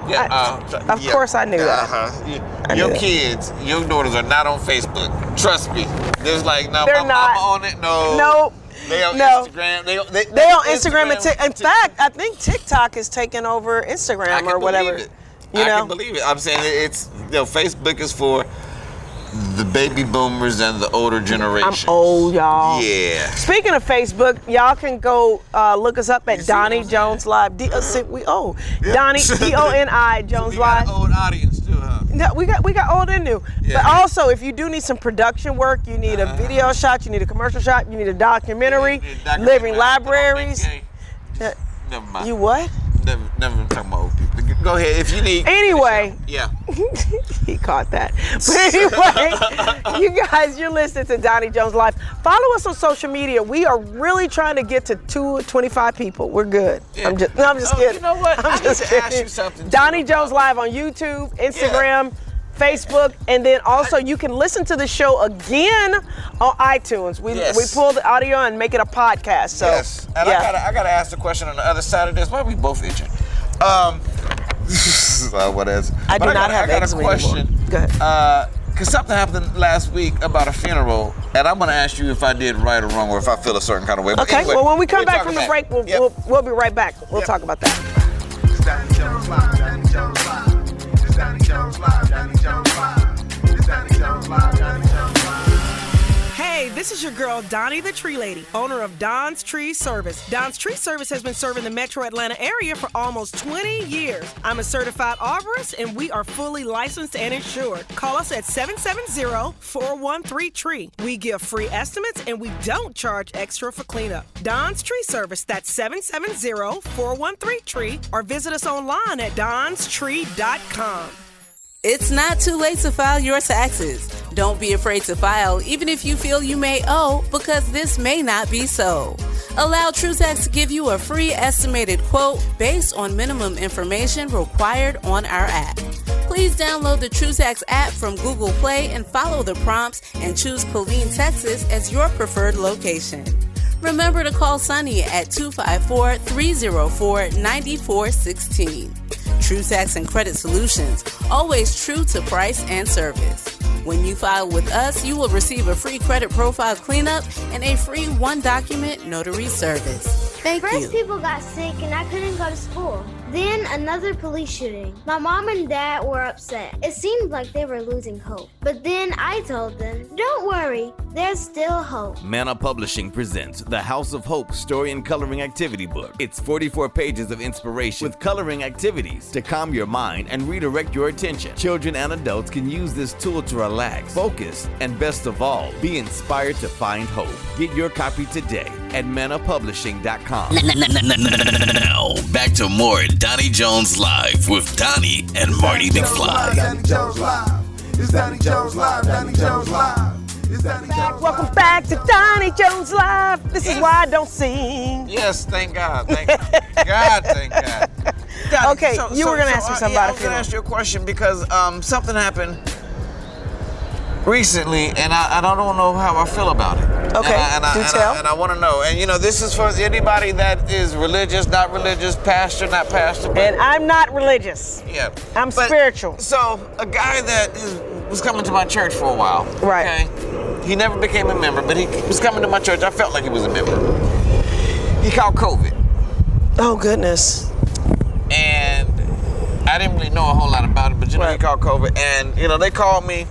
Yeah. Of course I knew that. Your kids, your daughters are not on Facebook. Trust me. There's like, no, they're my not mama on it. No. Nope. They on Instagram. They on Instagram and in fact, I think TikTok is taking over Instagram or whatever. I can believe it. I'm saying it's Facebook is for the baby boomers and the older generation. I'm old, y'all. Yeah. Speaking of Facebook, y'all can go look us up at Doni Jones Live. We old. Doni Doni Jones Live. We got an old audience too, huh? No, we got old and new. Yeah. But also, if you do need some production work, you need a video shot, you need a commercial shot, you need a documentary, living libraries. Never mind. You what? Never talking about old people. Go ahead if you need. Anyway. Yeah. He caught that. But anyway, you guys, you're listening to Doni Jones Live. Follow us on social media. We are really trying to get to 225 people. We're good. Yeah. I'm just kidding. You know what? I'm just kidding. Ask you something. Doni Jones Live on YouTube, Instagram, Facebook, and then also you can listen to the show again on iTunes. We pull the audio and make it a podcast. So and I gotta ask the question on the other side of this. Why are we both itching? What else? I do not have eczema anymore. I got a question. Go ahead. Because something happened last week about a funeral, and I'm going to ask you if I did right or wrong, or if I feel a certain kind of way. But okay, anyway, well, when we come back from the break, we'll be right back. We'll talk about that. It's Doni Jones Live, Doni Jones Live. It's Doni Jones Live, Doni Jones Live. It's Doni Jones Live, Doni Jones Live. Hey, this This is your girl, Doni the Tree Lady, owner of Don's Tree Service. Don's Tree Service has been serving the metro Atlanta area for almost 20 years. I'm a certified arborist, and we are fully licensed and insured. Call us at 770-413-TREE. We give free estimates, and we don't charge extra for cleanup. Don's Tree Service, that's 770-413-TREE, or visit us online at donstree.com. It's not too late to file your taxes. Don't be afraid to file, even if you feel you may owe, because this may not be so. Allow TrueTax to give you a free estimated quote based on minimum information required on our app. Please download the TrueTax app from Google Play and follow the prompts and choose Killeen, Texas as your preferred location. Remember to call Sunny at 254-304-9416. TrueTax and Credit Solutions, always true to price and service. When you file with us, you will receive a free credit profile cleanup and a free one-document notary service. Thank you. First, people got sick and I couldn't go to school. Then another police shooting. My mom and dad were upset. It seemed like they were losing hope. But then I told them, don't worry, there's still hope. Manna Publishing presents the House of Hope Story and Coloring Activity Book. It's 44 pages of inspiration with coloring activities to calm your mind and redirect your attention. Children and adults can use this tool to relax, focus, and best of all, be inspired to find hope. Get your copy today at mannapublishing.com. Now, back to more Doni Jones Live with Doni and Mardy McFly. Doni Jones Live. It's Doni Jones Live. Doni Jones Live. It's Doni Jones Live. Welcome back to Doni Jones Live. This is why I don't sing. Yes, thank God. Thank God, thank God. Doni, Okay, you were going to ask me something I about was a going to funeral. ask you a question because something happened recently, and I don't know how I feel about it. Okay, do tell. And I want to know. And, you know, this is for anybody that is religious, not religious, pastor, not pastor. But, And I'm not religious. yeah. I'm But- spiritual. So, a guy that was coming to my church for a while. Right. Okay? He never became a member, but he was coming to my church. I felt like he was a member. He caught COVID. Oh, goodness. And I didn't really know a whole lot about it, but, you know, he Right. caught COVID. And, you know, they called me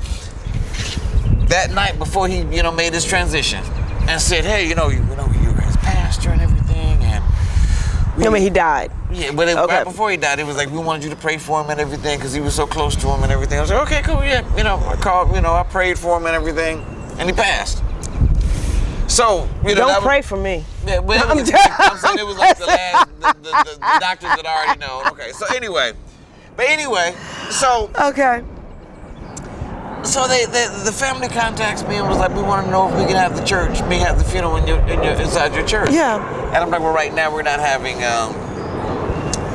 that night before he, you know, made his transition and said, hey, you know, you're his pastor and everything. And I mean, he died. yeah, but Okay. right before he died, it was like, we wanted you to pray for him and everything because he was so close to him and everything. I was like, okay, cool, yeah. You know, I called, you know, I prayed for him and everything, and he passed. So, you know, Don't that pray was, for me. yeah, well, I'm I'm saying it was like the last, the doctors that already know. Okay, so anyway, so Okay. So the family contacts me and was like, we want to know if we can have the church, have the funeral inside your church. Yeah. And I'm like, well, right now we're not having,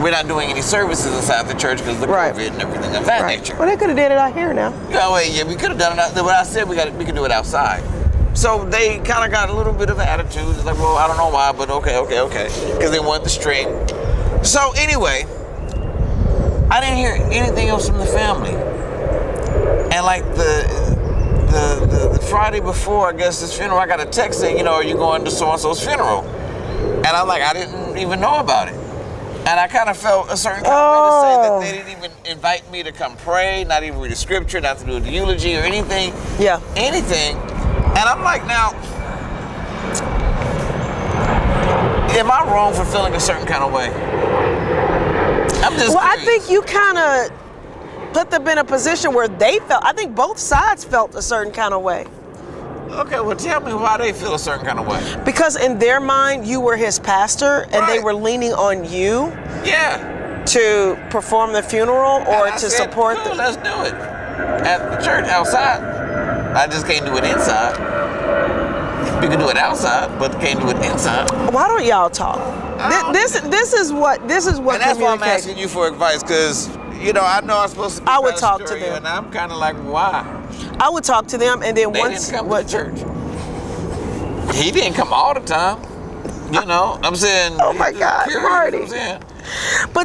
we're not doing any services inside the church because of the Right. COVID and everything of that nature. Well, they could have did it out here now. Yeah, well, yeah, we could have done it. But I said we could do it outside. So they kind of got a little bit of attitude. It's like, well, I don't know why, but okay, because they want the string. So anyway, I didn't hear anything else from the family. And like the Friday before, I guess, this funeral, I got a text saying, you know, are you going to so-and-so's funeral? And I'm like, I didn't even know about it. And I kind of felt a certain kind of way to say that they didn't even invite me to come pray, not even read the scripture, not to do the eulogy or anything. Yeah. Anything. And I'm like, now, am I wrong for feeling a certain kind of way? I'm just Well, I curious. think you kind of put them in a position where they felt, I think both sides felt a certain kind of way. Okay, well, tell me why they feel a certain kind of way. Because in their mind, you were his pastor and they Right. were leaning on you Yeah. to perform the funeral or And I to said, support cool, the... let's do it. At the church, outside. I just can't do it inside. You can do it outside, but can't do it inside. Why don't y'all talk? This is what And that's why I'm communication- asking you for advice, because, you know, I know I'm supposed to be I would talk to pastoral, them. and I'm kind of like, why? I would talk to them and then They once didn't come to the church. He didn't come all the time. You know, I'm saying. Oh my God, period, Marty. You know what I'm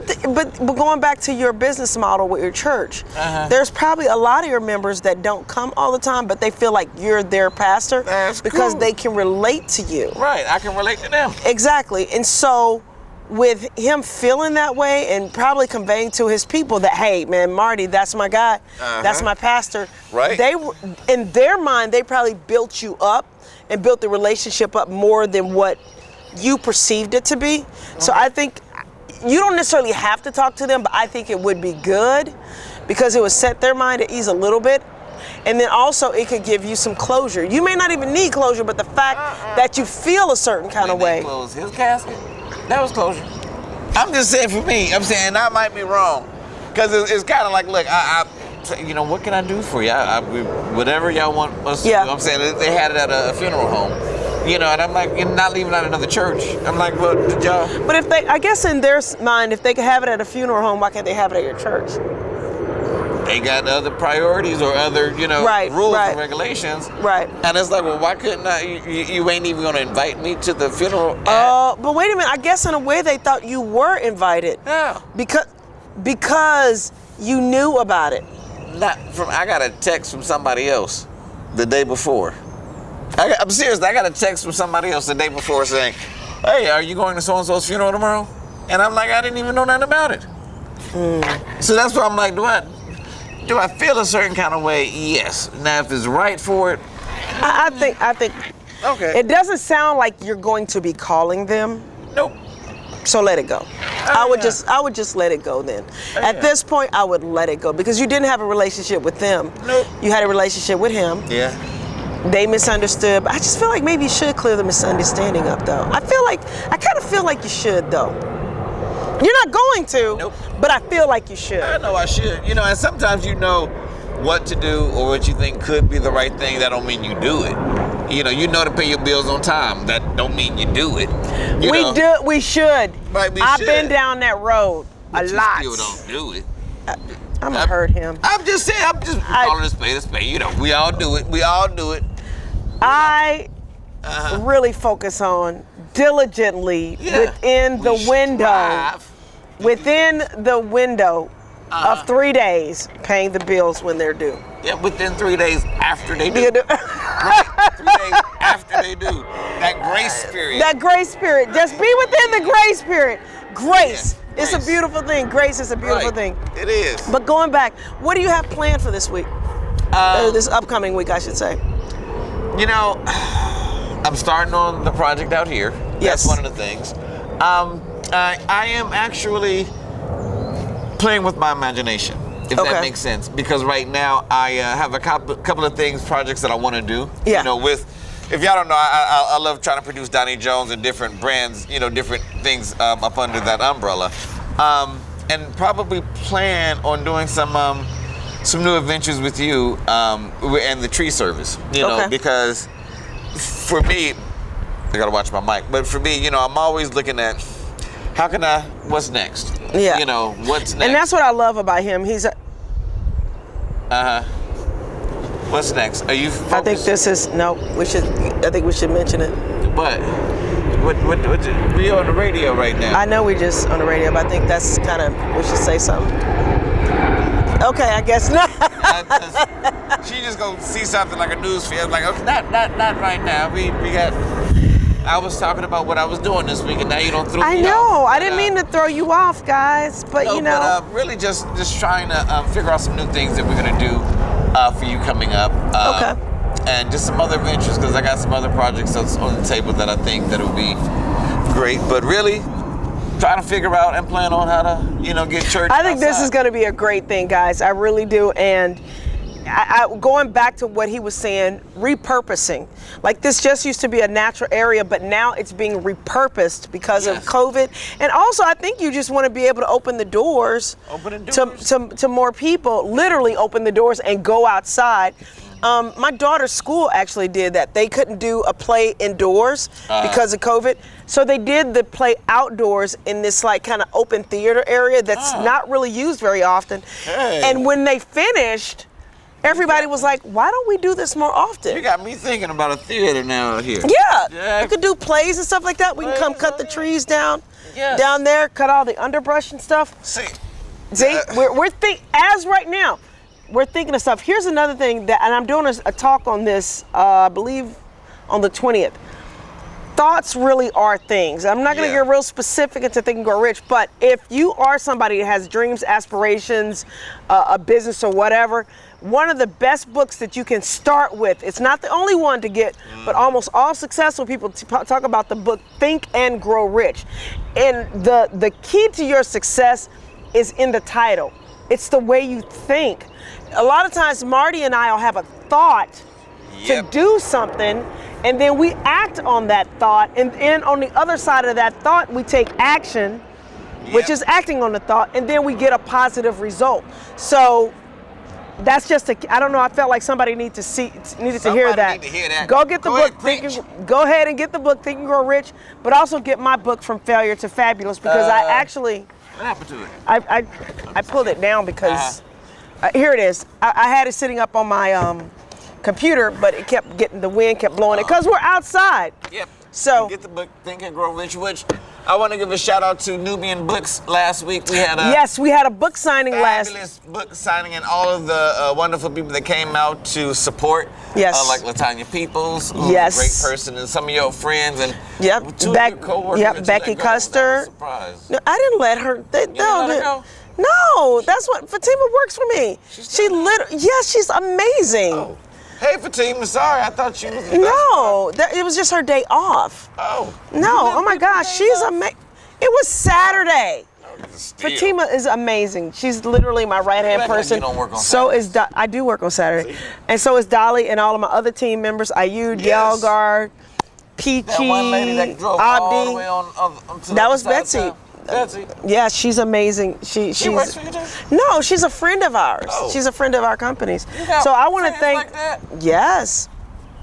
saying? But going back to your business model with your church, there's probably a lot of your members that don't come all the time, but they feel like you're their pastor That's because cool. they can relate to you. Right, I can relate to them. Exactly. And so with him feeling that way and probably conveying to his people that, hey, man, Marty, that's my guy, that's my pastor. Right. They, in their mind, they probably built you up and built the relationship up more than what you perceived it to be. So I think you don't necessarily have to talk to them, but I think it would be good because it would set their mind at ease a little bit. And then also it could give you some closure. You may not even need closure, but the fact that you feel a certain kind of way. They closed his casket, that was closure. I'm just saying for me, I'm saying I might be wrong. Because it's kind of like, look, you know, what can I do for you? Whatever y'all want us to do. I'm saying they had it at a funeral home. You know, and I'm like, you're not leaving out another church. I'm like, well, did y'all? But if they, I guess in their mind, if they could have it at a funeral home, why can't they have it at your church? They got other priorities or other, you know, rules and regulations. Right. And it's like, well, why couldn't I? You ain't even gonna invite me to the funeral. But wait a minute. I guess in a way they thought you were invited. Yeah. Because you knew about it. I got a text from somebody else the day before. I'm serious. I got a text from somebody else the day before saying, hey, are you going to so-and-so's funeral tomorrow? And I'm like, I didn't even know nothing about it. So that's why I'm like, do I feel a certain kind of way? Yes. Now, if it's right for it. I think. Okay. It doesn't sound like you're going to be calling them. Nope. So let it go. I would just let it go then. At this point, I would let it go because you didn't have a relationship with them. Nope. You had a relationship with him. Yeah. They misunderstood, but I just feel like maybe you should clear the misunderstanding up, though. I kind of feel like you should, though. You're not going to, nope. But I feel like you should. I know I should. You know, and sometimes you know what to do or what you think could be the right thing. That don't mean you do it. You know to pay your bills on time. That don't mean you do it. We should. Right, I've been down that road but a lot. You still don't do it. I'm gonna hurt him. I'm just saying. I'm just calling a spade a spade. You know, we all do it. We all do it. I really focus on diligently within the window. Within the window of 3 days, paying the bills when they're due. Yeah, within 3 days after they do. Right, 3 days after they do. That grace period. That grace period. Just be within the grace period. Grace. Yeah, it's a beautiful thing. Grace is a beautiful thing. It is. But going back, what do you have planned for this week? This upcoming week, I should say. You know, I'm starting on the project out here. Yes. That's one of the things. I am actually playing with my imagination, if that makes sense. Because right now I have a couple of projects that I want to do. Yeah. You know, if y'all don't know, I love trying to produce Doni Jones and different brands, you know, different things up under that umbrella. And probably plan on doing some new adventures with you and the tree service. You know, because for me, I gotta watch my mic. But for me, you know, I'm always looking at what's next? Yeah. You know, what's next? And that's what I love about him. He's What's next? Are you focused? I think this is, I think we should mention it. What? We on the radio right now. I know we just on the radio, but I think that's kind of, we should say something. Okay, I guess not. She just gonna see something like a news feed. Like, okay, not right now. We got. I was talking about what I was doing this week, and now you don't throw me off. I know. I didn't mean to throw you off, guys, but you know. But really just trying to figure out some new things that we're gonna do for you coming up. And just some other ventures, because I got some other projects that's on the table that I think that will be great. But really, trying to figure out and plan on how to, you know, get church. I think this is going to be a great thing, guys. I really do. And I going back to what he was saying, repurposing. Like, this just used to be a natural area, but now it's being repurposed because of COVID. And also, I think you just want to be able to open the doors, to more people, literally open the doors and go outside. My daughter's school actually did that. They couldn't do a play indoors because of COVID. So they did the play outdoors in this like kind of open theater area that's not really used very often. Hey. And when they finished, everybody was like, why don't we do this more often? You got me thinking about a theater now out here. Yeah. We could do plays and stuff like that. We can come cut the trees down there, cut all the underbrush and stuff. See, we're as right now, we're thinking of stuff. Here's another thing and I'm doing a talk on this, I believe on the 20th. thoughts really are things. I'm not going to get real specific into Think and Grow Rich, but if you are somebody that has dreams, aspirations, a business or whatever, one of the best books that you can start with, it's not the only one to get, but almost all successful people talk about the book Think and Grow Rich. And the key to your success is in the title. It's the way you think. A lot of times Marty and I will have a thought to do something, and then we act on that thought, and then on the other side of that thought we take action, which is acting on the thought, and then we get a positive result. So that's just I don't know, I felt like somebody needed to hear that. Go get the book, go ahead and get the book Think and Grow Rich, but also get my book From Failure to Fabulous, because I actually, what happened to it? I pulled it down because here it is. I had it sitting up on my computer, but it kept getting, the wind kept blowing it because we're outside. Yep. So get the book Think and Grow Rich, which I want to give a shout out to Nubian Books. Last week we had a book signing fabulous book signing, and all of the wonderful people that came out to support. Yes. Like Latanya Peoples, who's a great person, and some of your friends, and two of your coworkers. Becky Custer. No, I didn't let her. No, that's what Fatima works for me. She's amazing. Oh. Hey, Fatima, sorry, I thought you was. No, it was just her day off. Oh. No, oh my gosh, she's amazing. It was Saturday. Fatima is amazing. She's literally my right-hand person. You don't work on Saturdays. I do work on Saturday. And so is Dolly and all of my other team members, Ayud, Yelgar, Peachy, that one lady that drove all the way on to that was Betsy. Betsy. Yeah, she's amazing. She works for you too? No, she's a friend of ours. Oh. She's a friend of our company's. So I want to thank. Like that? Yes.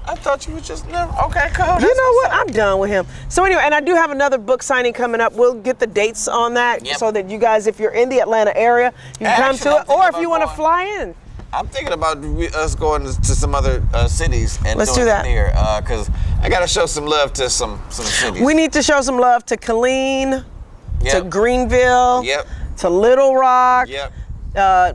I thought you were just okay, cool. You know what? I'm done with him. So anyway, and I do have another book signing coming up. We'll get the dates on that so that you guys, if you're in the Atlanta area, you can come to it, or if you want to fly in. I'm thinking about us going to some other cities and Let's doing do that. it there, because I got to show some love to some cities. We need to show some love to Killeen, to Greenville, to Little Rock,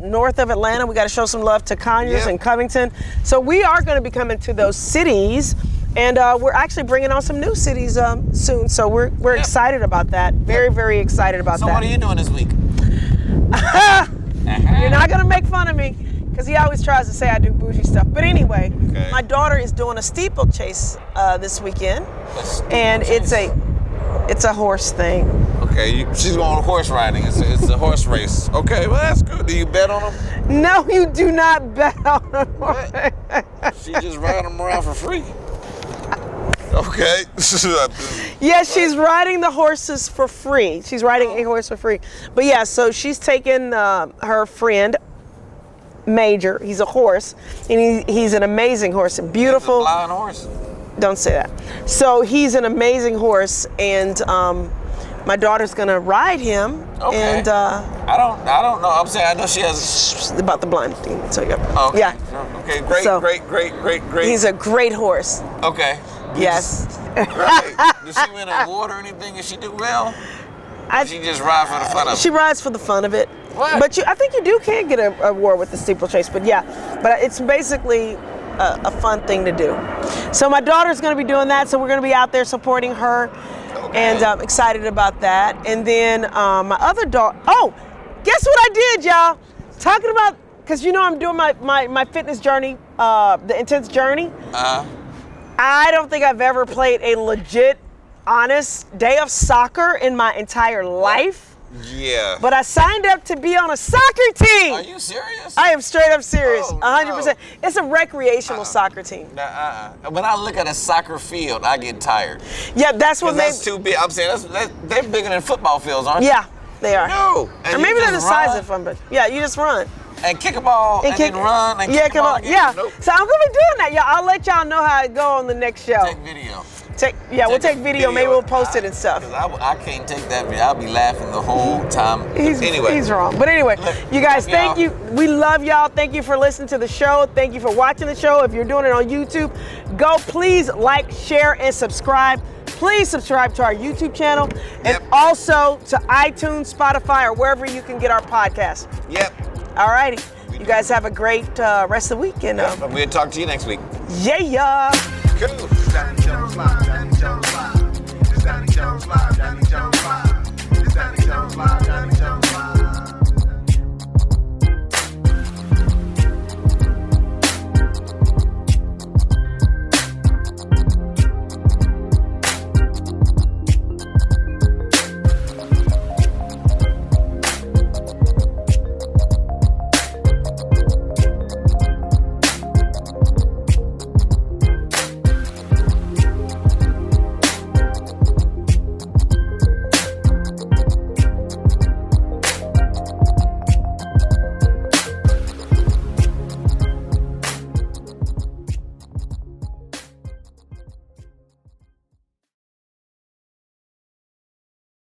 north of Atlanta. We got to show some love to Conyers and Covington. So we are going to be coming to those cities, and we're actually bringing on some new cities soon. So we're excited about that. Very, very excited about that. So what are you doing this week? You're not going to make fun of me, because he always tries to say I do bougie stuff. But anyway, my daughter is doing a steeplechase this weekend, and it's a horse thing. Okay, she's going horse riding. It's a horse race. Okay, well that's good. Do you bet on them? No, you do not bet on them. She just riding them around for free. Okay. Yes, she's riding the horses for free. She's riding a horse for free. But yeah, so she's taken her friend, Major. He's a horse, and he's an amazing horse. Beautiful. He's a flying horse. Don't say that. So he's an amazing horse, and my daughter's gonna ride him. Okay. And I don't know. I'm saying I know she has about the blind thing. So okay. Yeah. Okay. Great. So, great. He's a great horse. Okay. Yes. Right. Does she win an award or anything if she do well? She just rides for the fun of it. She rides for the fun of it. What? But I think you can get an award with the steeplechase. But but it's basically a fun thing to do. So my daughter's going to be doing that. So we're going to be out there supporting her, and I'm excited about that. And then my other daughter. Oh, guess what I did, y'all? Talking about, because I'm doing my fitness journey, the intense journey. I don't think I've ever played a legit, honest day of soccer in my entire life. Yeah. But I signed up to be on a soccer team. Are you serious? I am straight up serious, 100%. No. It's a recreational soccer team. When I look at a soccer field, I get tired. Yeah, that's what that's too big. I'm saying they're bigger than football fields, aren't they? Yeah, they are. No. Or maybe they're the size of them, but yeah, you just run. And kick a ball, and then run, and kick a ball again. Yeah, Nope. So I'm going to be doing that, y'all. I'll let y'all know how it go on the next show. Take video. We'll take video. Maybe we'll post it and stuff. I can't take that video. I'll be laughing the whole time. Anyway. He's wrong. But anyway, you guys, thank you. We love y'all. Thank you for listening to the show. Thank you for watching the show. If you're doing it on YouTube, go please like, share, and subscribe. Please subscribe to our YouTube channel and also to iTunes, Spotify, or wherever you can get our podcast. Yep. All righty. You guys have a great rest of the week. And we'll talk to you next week. Yeah. Cool. It's Doni Jones Live, Doni Jones Live. It's Doni Jones Live, Doni Jones Live.